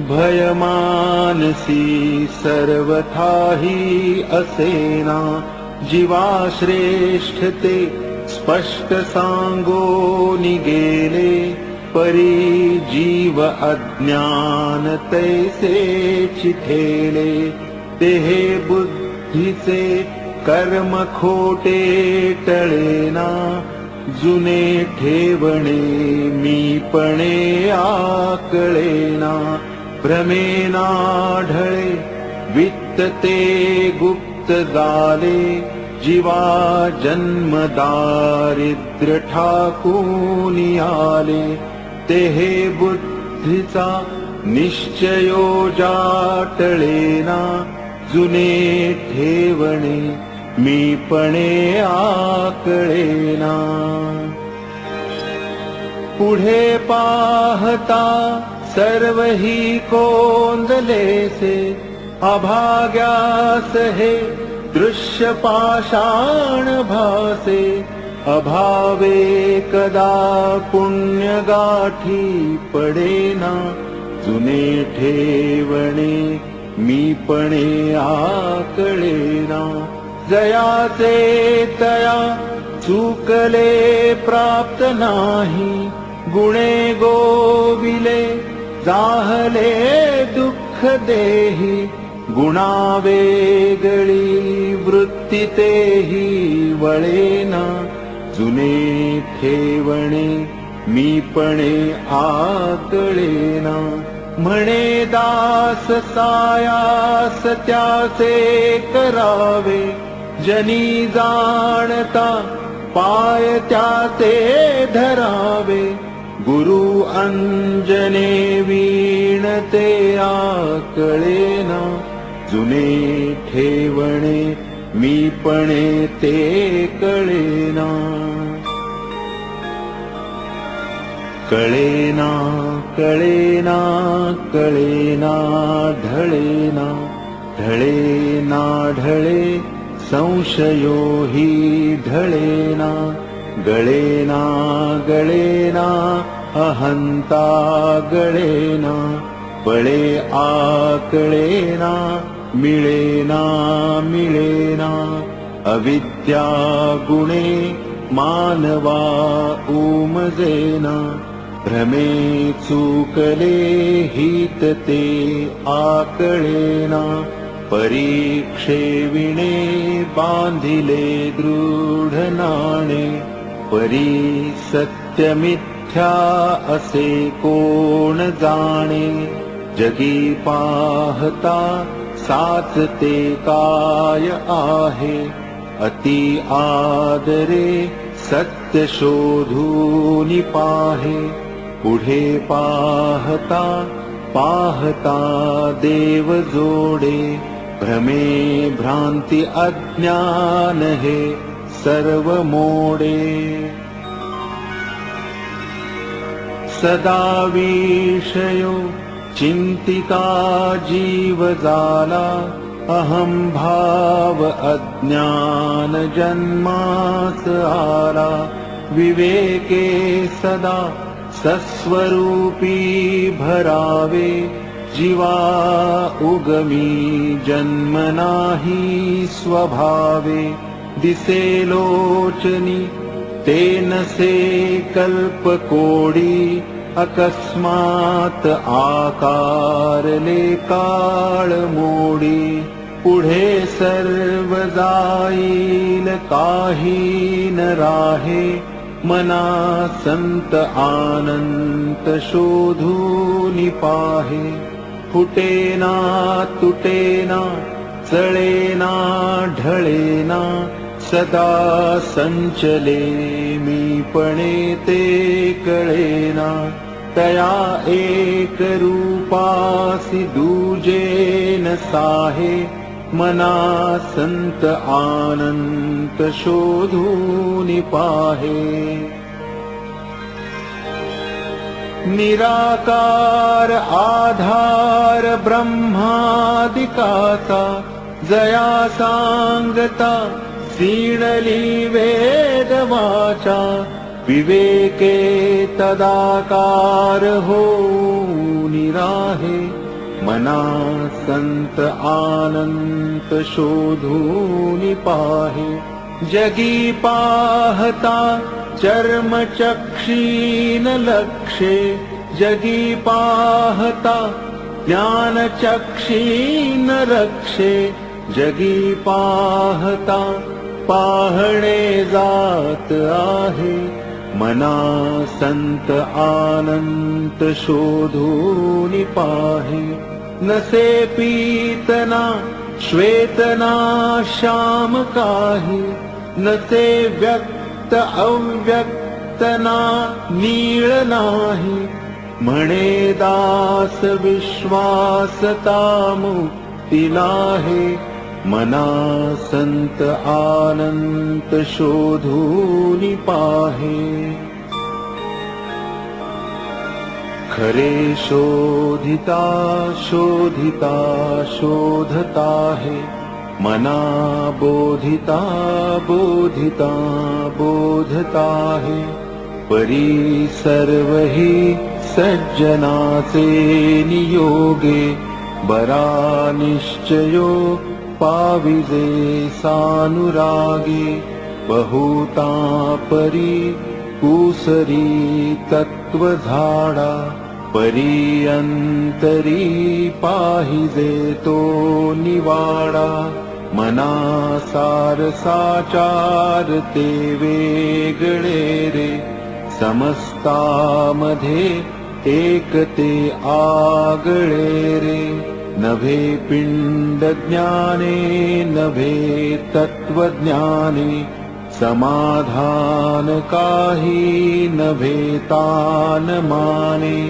भय मानसी सर्वथाही असेना, जीवा श्रेष्ठ ते स्पष्ट सांगो निगेले, परी जीव अज्ञान तैसे चिठेले, तेहे बुद्धीचे कर्म खोटे टळेना, जुने ठेवणे मीपणे आकळेना, भ्रमेना ढळे वित्त ते गुप्त जाले, जीवा जन्म दारिद्र्य ठाकूनी आले, तेहे बुद्धीचा निश्चयो जाटळेना, जुने ठेवणे मीपणे आकळेना. पुढे पाहता सर्व ही कोंदलेसे, अभाग्यास हे दृश्य पाषाण भासे, अभावे कदा पुण्य गाठी पडेना, जुने ठेवणे मीपणे आकळेना, जयाचे तया चुकले प्राप्त नाही, गुणे गोविले जाहले दुःख देही, गुणावेगळी वृत्ती तेही वळेना, जुने ठेवणे मीपणे आकळेना, म्हणे दास सायास त्याचे करावे, जनी जाणता पाय त्याचे धरावे, गुरु अंजने वीण ते आकळेना, जुने ठेवणे मीपणे ते कळेना. कळेना कळेना कळेना ढळेना, ढळे ना ढळे संशयो हि ढळेना गळेना गळेना अहंता गळेना पळे आकळेना मिळेना मिळेना अविद्या गुणे मानवा उमजेना भ्रमे चुकले हित ते आकळेना परीक्षे विणे बांधिले दृढ नाणे परी सत्य मिथ्या असे कोण जाणे जगी पाहता साचते काय आहे अति आदरे सत्य शोधून पाहे पुढे पाहता पाहता देव जोडे भ्रमे भ्रांती अज्ञान हे सर्व मोडे सदा विषयो चिंतिका जीव जाला अहम भाव अज्ञान जन्मास आला विवेके सदा सस्वरूपी भरावे जीवा उगमी जन्म नाही स्वभावे दिसे लोचनी ते नसे कल्प कोडी अकस्मात आकारले काळ मोडी पुढे सर्व जाईल काही न राहे मना संत आनंत शोधून पाहे फुटेना तुटेना चळेना ढळेना सदा संचले मीपणे ते कळेना तया एक रूपासी दूजे न साहे मना संत आनंत शोधून पाहे निराकार आधार ब्रह्मादिकाचा जया सांगता सीणली वेद वाचा विवेके तदाकार हो निराहे मना संत आनंत शोधून पाहे जगी पाहता चर्म चक्षीन लक्षे जगी पाहता ज्ञान चक्षीन रक्षे जगी पाहता पाहणे जात आहे मना संत आनंत शोधून पाहे नसे पीतना श्वेतना श्याम काही नसे व्यक्त अव्यक्तना नीळ नाही म्हणे दास विश्वासता मुक्ती लाहे मना संत आनंत शोधून पाहे खरे शोधिता शोधिता शोधता है मना बोधिता बोधिता बोधता है परी सर्व ही सज्जनाचे नियोगे बरा निश्चयो पाविजे सानुरागे बहुता परी कुसरी तत्व झाडा परी अंतरी पाहिजे तो निवाडा मना सार साचार ते वेगळे रे समस्तामध्ये एकते आगळे रे नभे पिंड ज्ञाने नभे तत्वज्ञाने समाधान काही नभे तान माने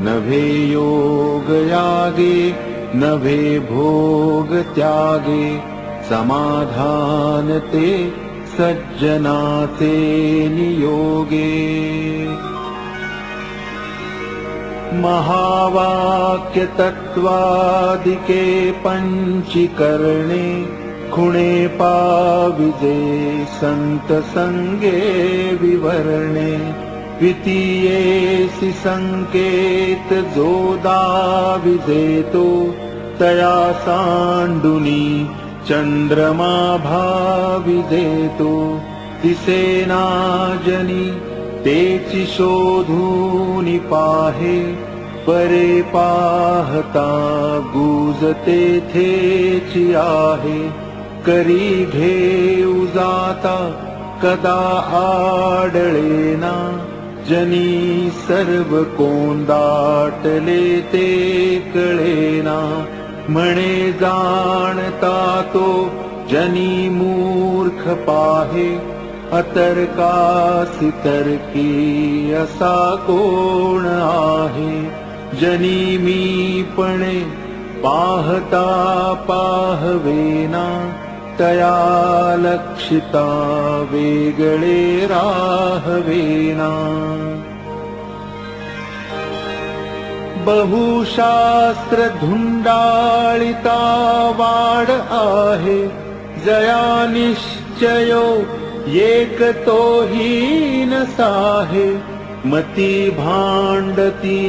नभे योग यागे नभे भोग त्यागे समाधान ते सज्जनाचे नियोगे महावाक्य तत्वादिके पंचीकरणे खुणे पाविजे संत संगे विवरणे द्वितीयेसि संकेत जो दाविजेतो तया सांडुनी चंद्रमा भाविजेतो दिसेना जनी तेची शोधूनि पाहे परे पाहता गुज तेथेची आहे करी घेऊ जाता कदा आडळेना जनी सर्व कोंदाटले ते कळेना म्हणे जाणता तो जनी मूर्ख पाहे अतर्कासी तर्की असा कोण आहे जनी मीपणे पाहता पाहवेना तया लक्षिता वेगळे राहवेना बहुशास्त्र धुंडाळिता वाड आहे जया निश्चयो एक तोही नसाहे मती भांडती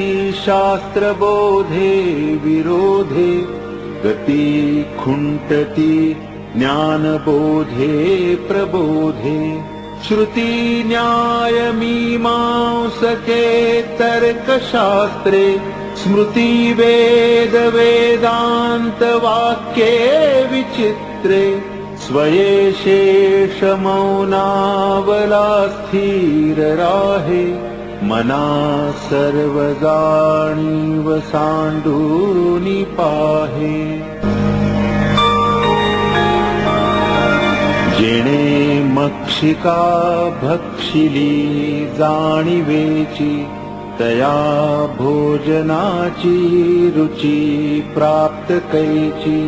शास्त्र बोधे विरोधे गती खुंटती ज्ञान बोधे प्रबोधे श्रुती न्याय मीमांसके तर्क शास्त्रे स्मृती वेद वेदांत वाक्ये विचित्रे स्वये शेष मौनावला स्थिर राहे मना सर्व जाणीव सांडूनि पाहे जेणे मक्षिका भक्षिली जाणीवेची तया भोजनाची रुची प्राप्त कैची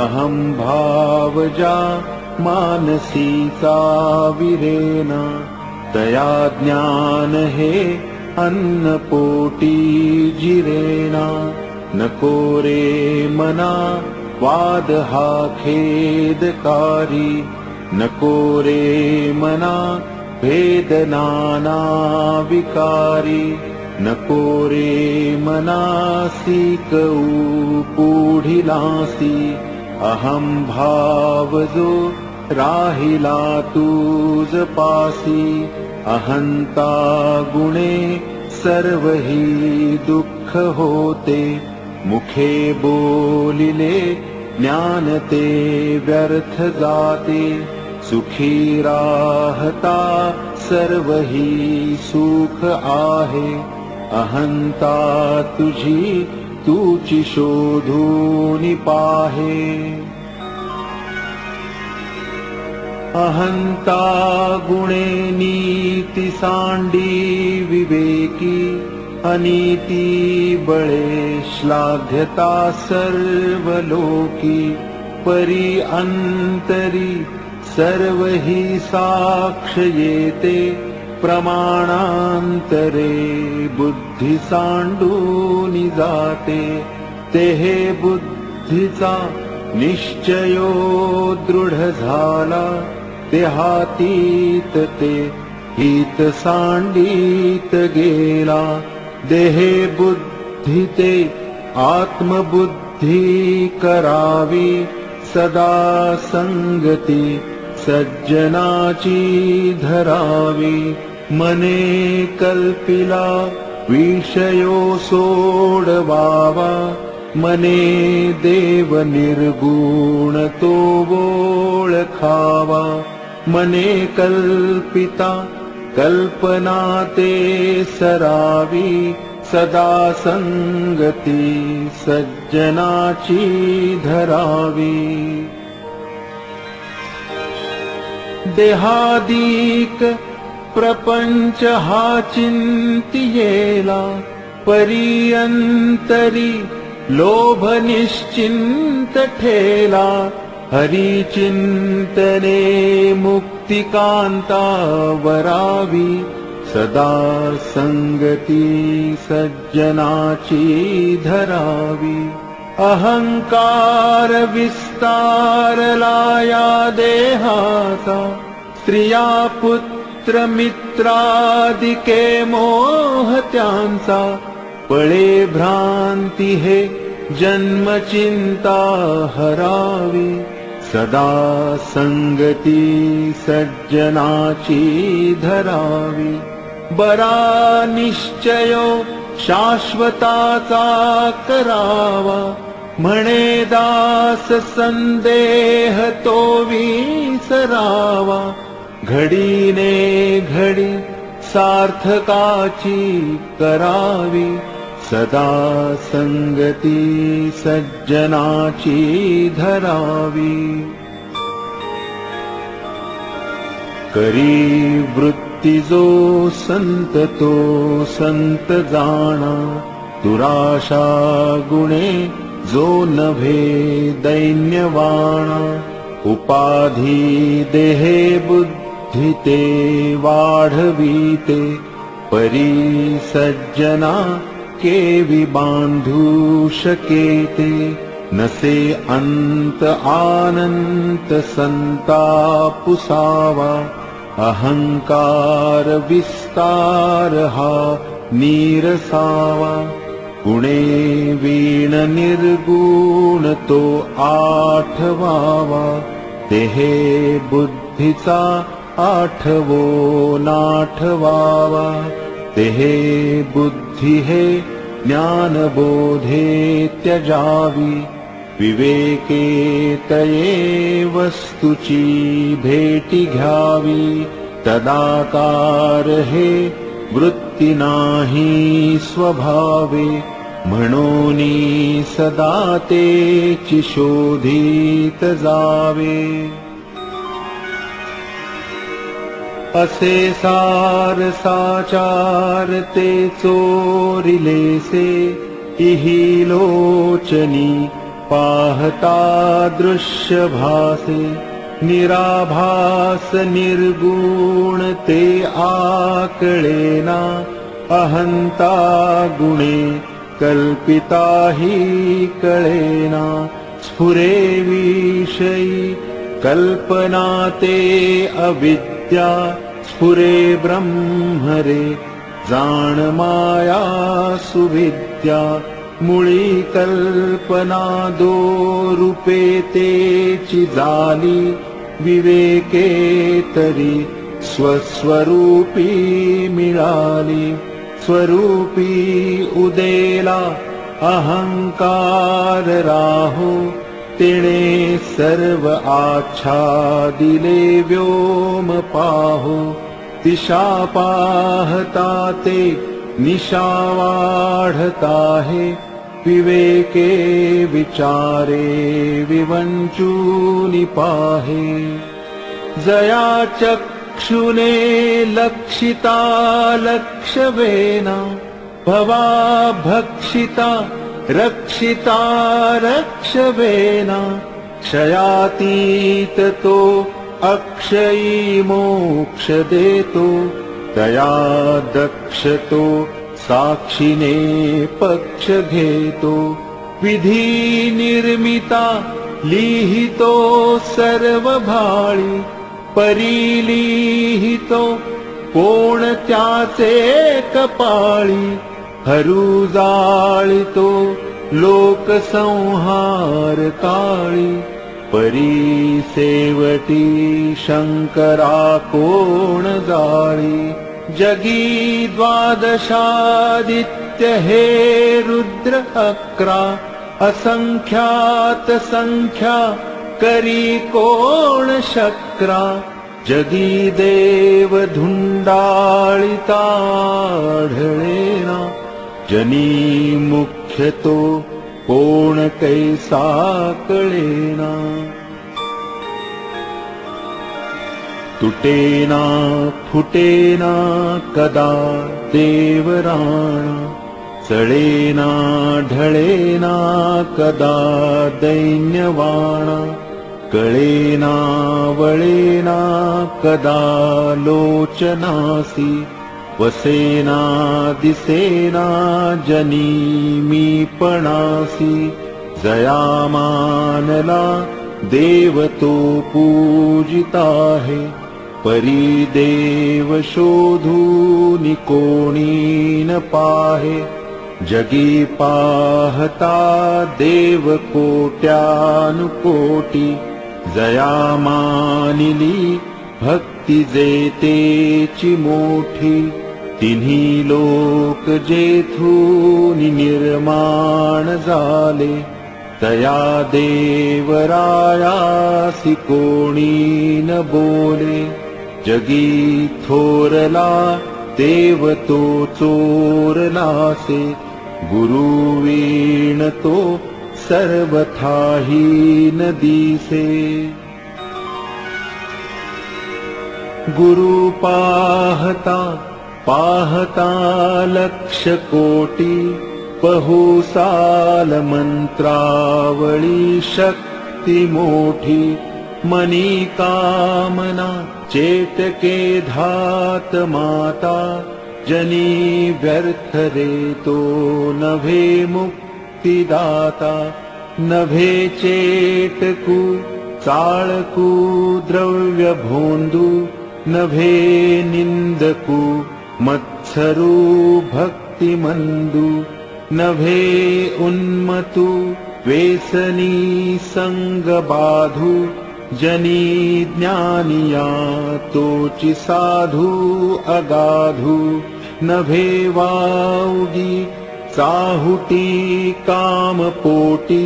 अहम भावजा मानसीचा विरेना तया ज्ञान हे अन्न पोटी जिरेना नको रे मना वाद हा खेदकारी नको रे मना भेदनाना विकारी नको रे मनासी कऊ पुढिलासी अहम भाव जो राहिला तुझ पासी अहंता गुणे सर्व ही दुःख होते मुखे बोलिले ज्ञान ते व्यर्थ जाते सुखी राहता सर्व ही सुख आहे अहंता तुझी तूची शोधूनि पाहे अहंता गुणे नीति सांडी विवेकी अनीति बळे श्लाघ्यता सर्व लोकी परी अंतरी सर्व ही साक्ष येते प्रमाणांतरे बुद्धी सांडूनि जाते तेहे बुद्धीचा निश्चयो दृढ झाला देहातीत ते हित सांडीत गेला देहे बुद्धी ते आत्मबुद्धी करावी सदा संगती सज्जनाची धरावी मने कल्पिला विषयो सोडवावा मने देव निर्गुण तो ओळखावा मने कल्पिता कल्पना ते सरावी सदा संगती सज्जनाची धरावी देहादिक प्रपंच हा चिंतियेला परियंतरी लोभ निश्चिंत ठेला हरी चिंतने मुक्तिकांता वरावी सदा संगती सज्जनाची धरावी. अहंकार विस्तारला या देहाचा, स्त्रिया पुत्र मित्रादिके मोह त्यांचा. पळे भ्रांती हे जन्मचिंता हरावी. सदा संगती सज्जनाची धरावी. बरा निश्चयो शाश्वताचा करावा, म्हणे दास संदेह तो विसरावा. घडीने घडी सार्थकाची करावी. सदा संगती सज्जनाची धरावी. करी वृत्ती जो संत तो संत जाणा. दुराशा गुणे जो नभे दैन्यवाणा. उपाधी देहे बुद्धी ते वाढवीते. परी सज्जना केवी बांधू शकेते. नसे अंत आनंत संतापुसावा. अहंकार विस्तार हा नीरसावा. गुणे वीण निर्गुण तो आठवावा. देहे बुद्धीचा आठवो नाठवावा. देहे बुद्धी हे ज्ञानबोधे त्यजावी. विवेके तये वस्तुची भेटी घ्यावी. तदाकार हे वृत्ती नाही स्वभावे. म्हणूनी सदा तेची शोधित जावे. असे सार साचार ते चोरिलेसे. इही लोचनी पाहता दृश्य भासे. निराभास निर्गुण ते आकळेना. अहंता गुणे कल्पिताही कळेना. स्फुरे विषयी कल्पना ते अविद्या. स्फुरे ब्रह्मरे जाण माया सुविद्या. मुळी कल्पना दो रूपे तेची झाली. विवेके तरी स्वस्वरूपी मिळाली. स्वरूपी उदेला अहंकार राहो. तेणे सर्व आच्छादिले व्योम पाहो. दिशा पाहता ते निशा वाढता है. विवेके विचारे विवंचूनि पाहे. जया चक्षुने लक्षिता लक्षवेना. भवा भक्षिता रक्षिता रक्षवेना. क्षयातीत तो अक्षयी मोक्ष देतो. तया दक्षतो साक्षीने पक्ष घेतो. विधी निर्मिता लिहितो सर्व भाळी. परिलिहितो कोण त्याचे कपाळी. हरू जाळितो लोकसंहार काळी. परी सेवटी शंकरा कोण जाळी. जगी द्वादशादित्य हे रुद्र 11. असंख्यात संख्या करी कोण शक्रा. जगी देव धुंडाळिता आढळेना. जनी मुख्य तो कोण कैसा कळेना. तुटेना फुटेना कदा देवराणा. चळेना ढळेना कदा दैन्यवाणा. कळेना वळेना कदा लोचनासी. वसेना दिसेना जनी मी पणासी, जया मानला देव तो पूजिता है, परी देव शोधूनि कोणी न पाहे, जगी पाहता देव कोट्यानुकोटी, जया मानिली भक्ती जेतेची मोठी, तिन्ही लोक जेथूनि निर्माण झाले, तया देवरायासी कोणी न बोले, जगी थोरला देव तो चोरलासे, गुरु वीण तो सर्वथाही न दिसे, गुरु पाहता पाहता लक्ष कोटी, बहुसाल मंत्रावळी शक्ती मोठी, मनी कामना चेतके धात माता, जनी व्यर्थ रे तो नभे मुक्तिदाता, नभे चेटकू चाळकू द्रव्य भोंदू, नभे निंदकू मत्सरू भक्तिमंदू, नभे उन्मतू वेसनी संग बाधू, जनी ज्ञानिया तोची साधू अगाधू, नभे वाऊगी चाहुटी काम पोटी,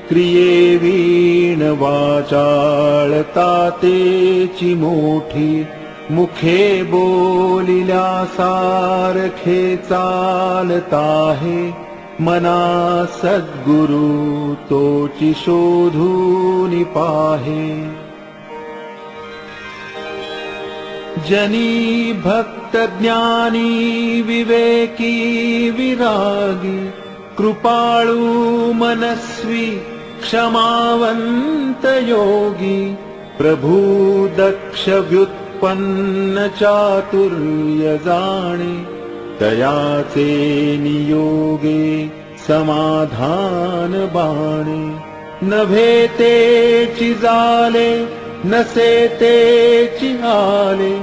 क्रिये वीण वाचाळता तेची मोठी, मुखे बोलिल्या सारखे चालता है, मना सद्गुरु तोची शोधूनि पाहे, जनी भक्त ज्ञानी विवेकी विरागी, कृपाळू मनस्वी क्षमावंत योगी, प्रभु दक्ष व्युत्पन्न चातुर्य जाणे, तयाचे नियोगे समाधान बाणे, नभे तेची जाले नसे तेची आले,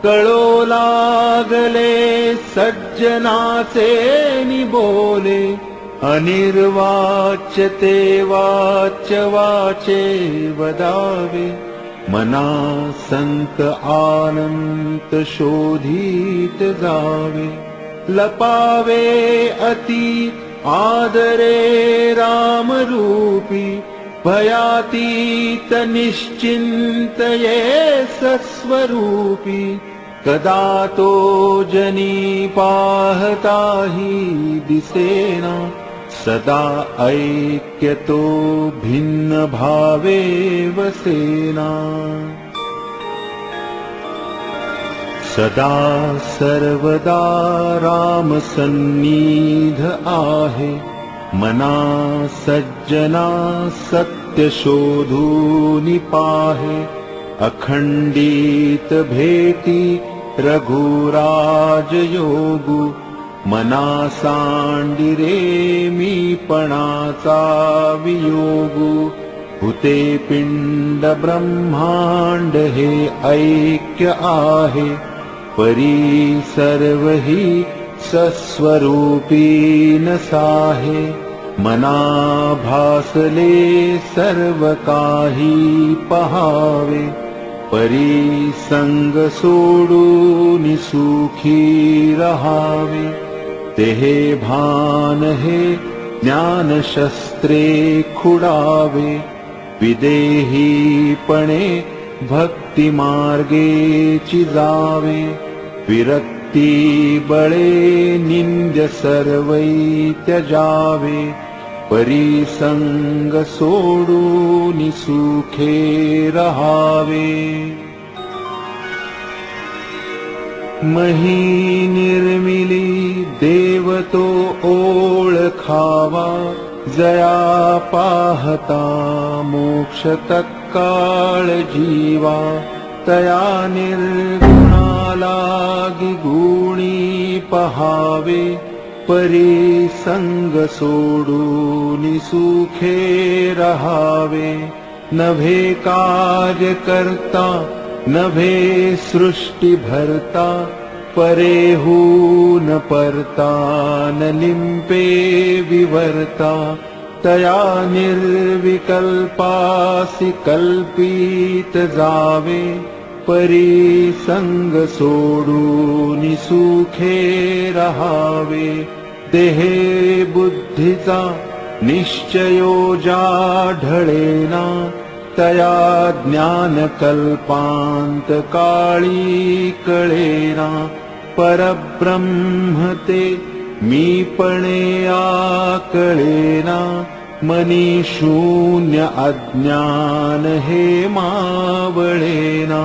कळो लागले सज्जनाचे निबोले, अनिर्वाच्य ते वाच्य वाचे वदावे, मना संत आनंत शोधित जावे, लपावे अति आदरे राम रूपी, भयातीत निश्चिंतये सस्वरूपी, कदा तो जनी पाहताही दिसेना, सदा ऐक्यतो भिन्न भावे वसेना, सदा सर्वदा राम सन्निध आहे, मना सज्जना सत्य शोधूनि पाहे, अखंडित भेटी रघुराज योगू, मना सांडिरे मी पणाचा वियोगू, हुते पिंड ब्रह्मांड हे ऐक्य आहे, परी सर्वही सस्वरूपी नसाहे, मना भासले सर्व काही पहावे, परी संग सोडूनि सुखी रहावे, तेहे भान हे ज्ञान शस्त्रे खुडावे, विदेहीपणे भक्ती मार्गेची जावे, विरक्ती बळे निंद्य सर्वै त्यजावे, परी संग सोडूनि सुखे रहावे, मही निर्मिली देव तो ओळखावा, जया पाहता मोक्ष तत्काळ जीवा, तया निर्गुणा लागी गुणी पहावे, परी संग सोडून सुखे रहावे. नभे कार्य करता नभे सृष्टि भरता, परेहून परता न लिंपे विवर्ता. तया निर्विकल्पासि कल्पित जावे, परी संग सोडून सुखे रहावे. देहे बुद्धीचा निश्चयो जा ढळेना, तया ज्ञान कल्पांत काळी कळेना. परब्रह्म ते मीपणे आकळेना, मनी शून्य अज्ञान हे मावळेना.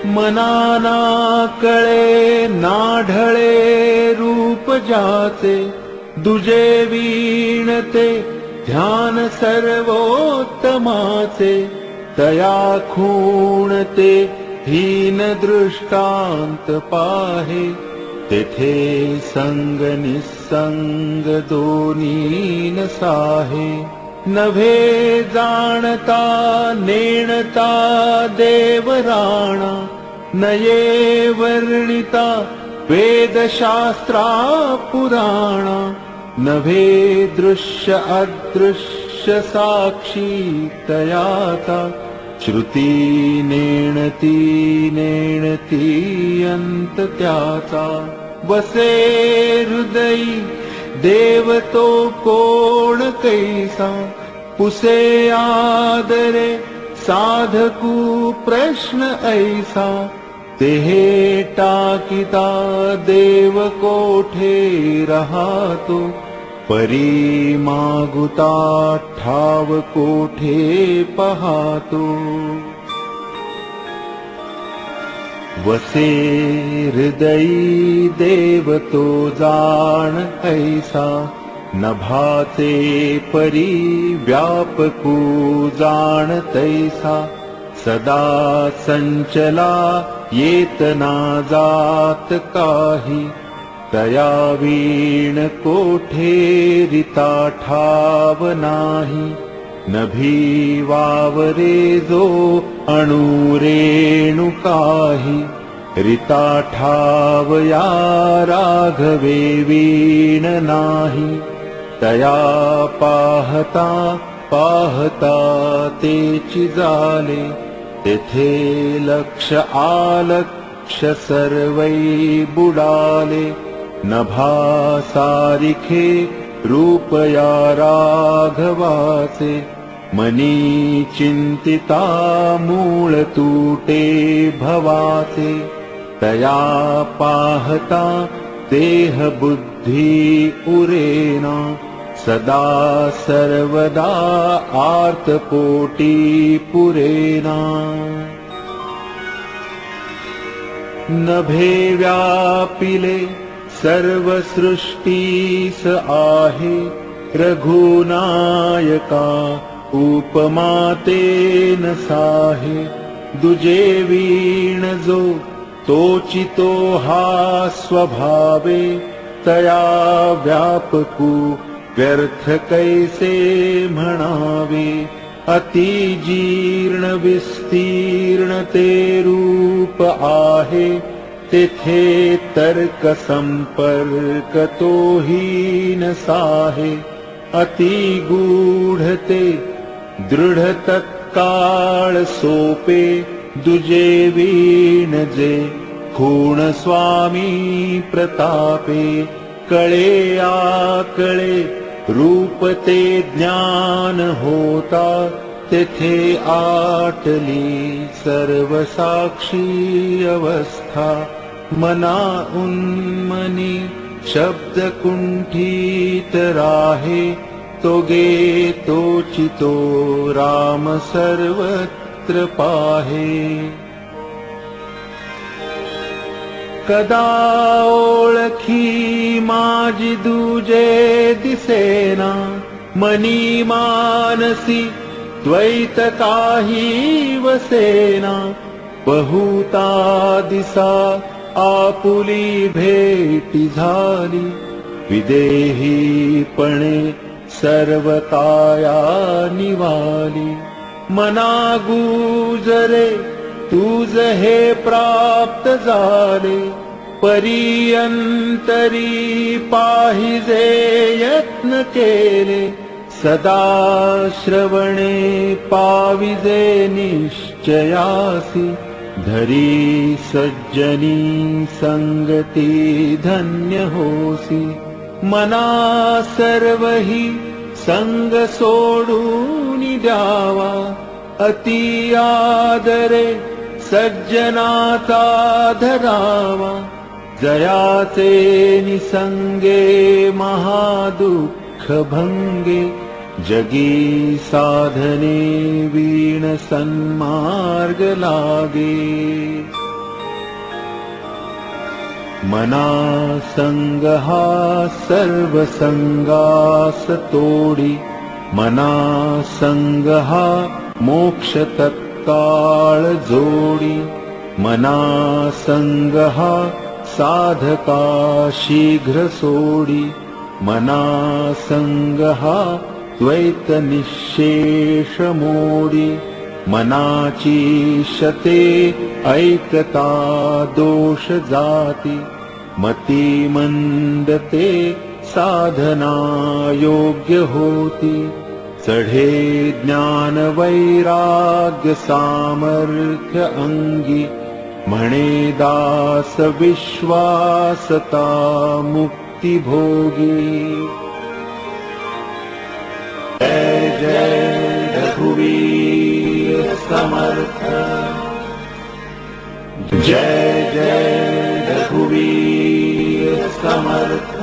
मनाना कळे नाढळे रूप जाचे, दुजे वीणते ध्यान सर्वोत्तमाचे. तया खूणते हीन दृष्टांत पाहे, तेथे संग निसंग दोन्ही न साहे. नभे जाणता नेणता देवराणा, नये वर्णिता वेदशास्त्रा पुराणा. नभे दृश्य अदृश्य साक्षी तयाचा, श्रुती नेणती नेणती अंत त्याचा. बसे हृदयी देव तो कोण कैसा, पुसे आदरे साधकू प्रश्न ऐसा. तेहे टाकिता देव कोठे राहतो, परी मागुता ठाव कोठे पाहतो. वसे हृदयी देव तो जाण ऐसा, नभाचे परी व्यापकू जाण तैसा. सदा संचला येतना जात काही, तया वीण कोठे रिता ठाव नाही. नभी वावरे जो अणुरेणु काही, रिता ठाव या राघवे वीण नाही. तया पाहता पाहता तेची जाले, तेथे लक्ष आलक्ष सर्वै बुडाले. नभा सारिखे रूपया राघवाचे, मनी चिंतिता मूळ तूटे भवाचे. तया पाहता देह बुद्धी उरेना, सदा सर्वदा आर्तपोटी पुरेना. नभे व्यापिले सर्व सृष्टीस आहे, रघुनायका उपमातेन साहे. दुजे वीण जो तोचितो हा स्वभावे, तया व्यापकू व्यर्थ कैसे म्हणावे. अति जीर्ण विस्तीर्ण ते रूप आहे, तेथे तर्क संपर्क तोही न साहे. अति गूढते दृढ तत्काळ सोपे, दुजे वीण जे खूण स्वामी प्रतापे. कळे आकळे रूप ते ज्ञान होता, तेथे आटली सर्व साक्षी अवस्था. मना उन्मनी शब्द कुंठित राहे, तोगे तोचितो राम सर्वत्र पाहे. कदा ओळखी माझी दुजे दिसेना, मनी मानसी द्वैत काही वसेना, बहुता दिसा आपुली भेटी झाली. विदेहीपणे सर्वताया निवाली. मना गुजरे तुझ हे प्राप्त झाले, परीअंतरी पाहिजे यत्न केले. सदा श्रवणे पाविजे निश्चयासी, धरी सज्जनी संगती धन्य होसी. मना सर्वही संग सोडून द्यावा, अति आदरे सज्जनाचा धरावा. जयाचे निसंगे महादुःख भंगे, जगी साधने वीण सन्मार्ग लागे. मना संग हा सर्व संगास तोडी, मना संग हा मोक्ष तत्काळ जोडी. मना संग हा साधका शीघ्र सोडी, मना संग हा द्वैत निश्शेष मोडी. मनाची शते ऐकता दोष जाती, मती मंदते साधना योग्य होती. चढे ज्ञान वैराग्य सामर्थ्य अंगी, म्हणे दास विश्वासता मुक्ती भोगी. जय जय रघुवीर समर्थ, जय जय रघुवीर समर्थ.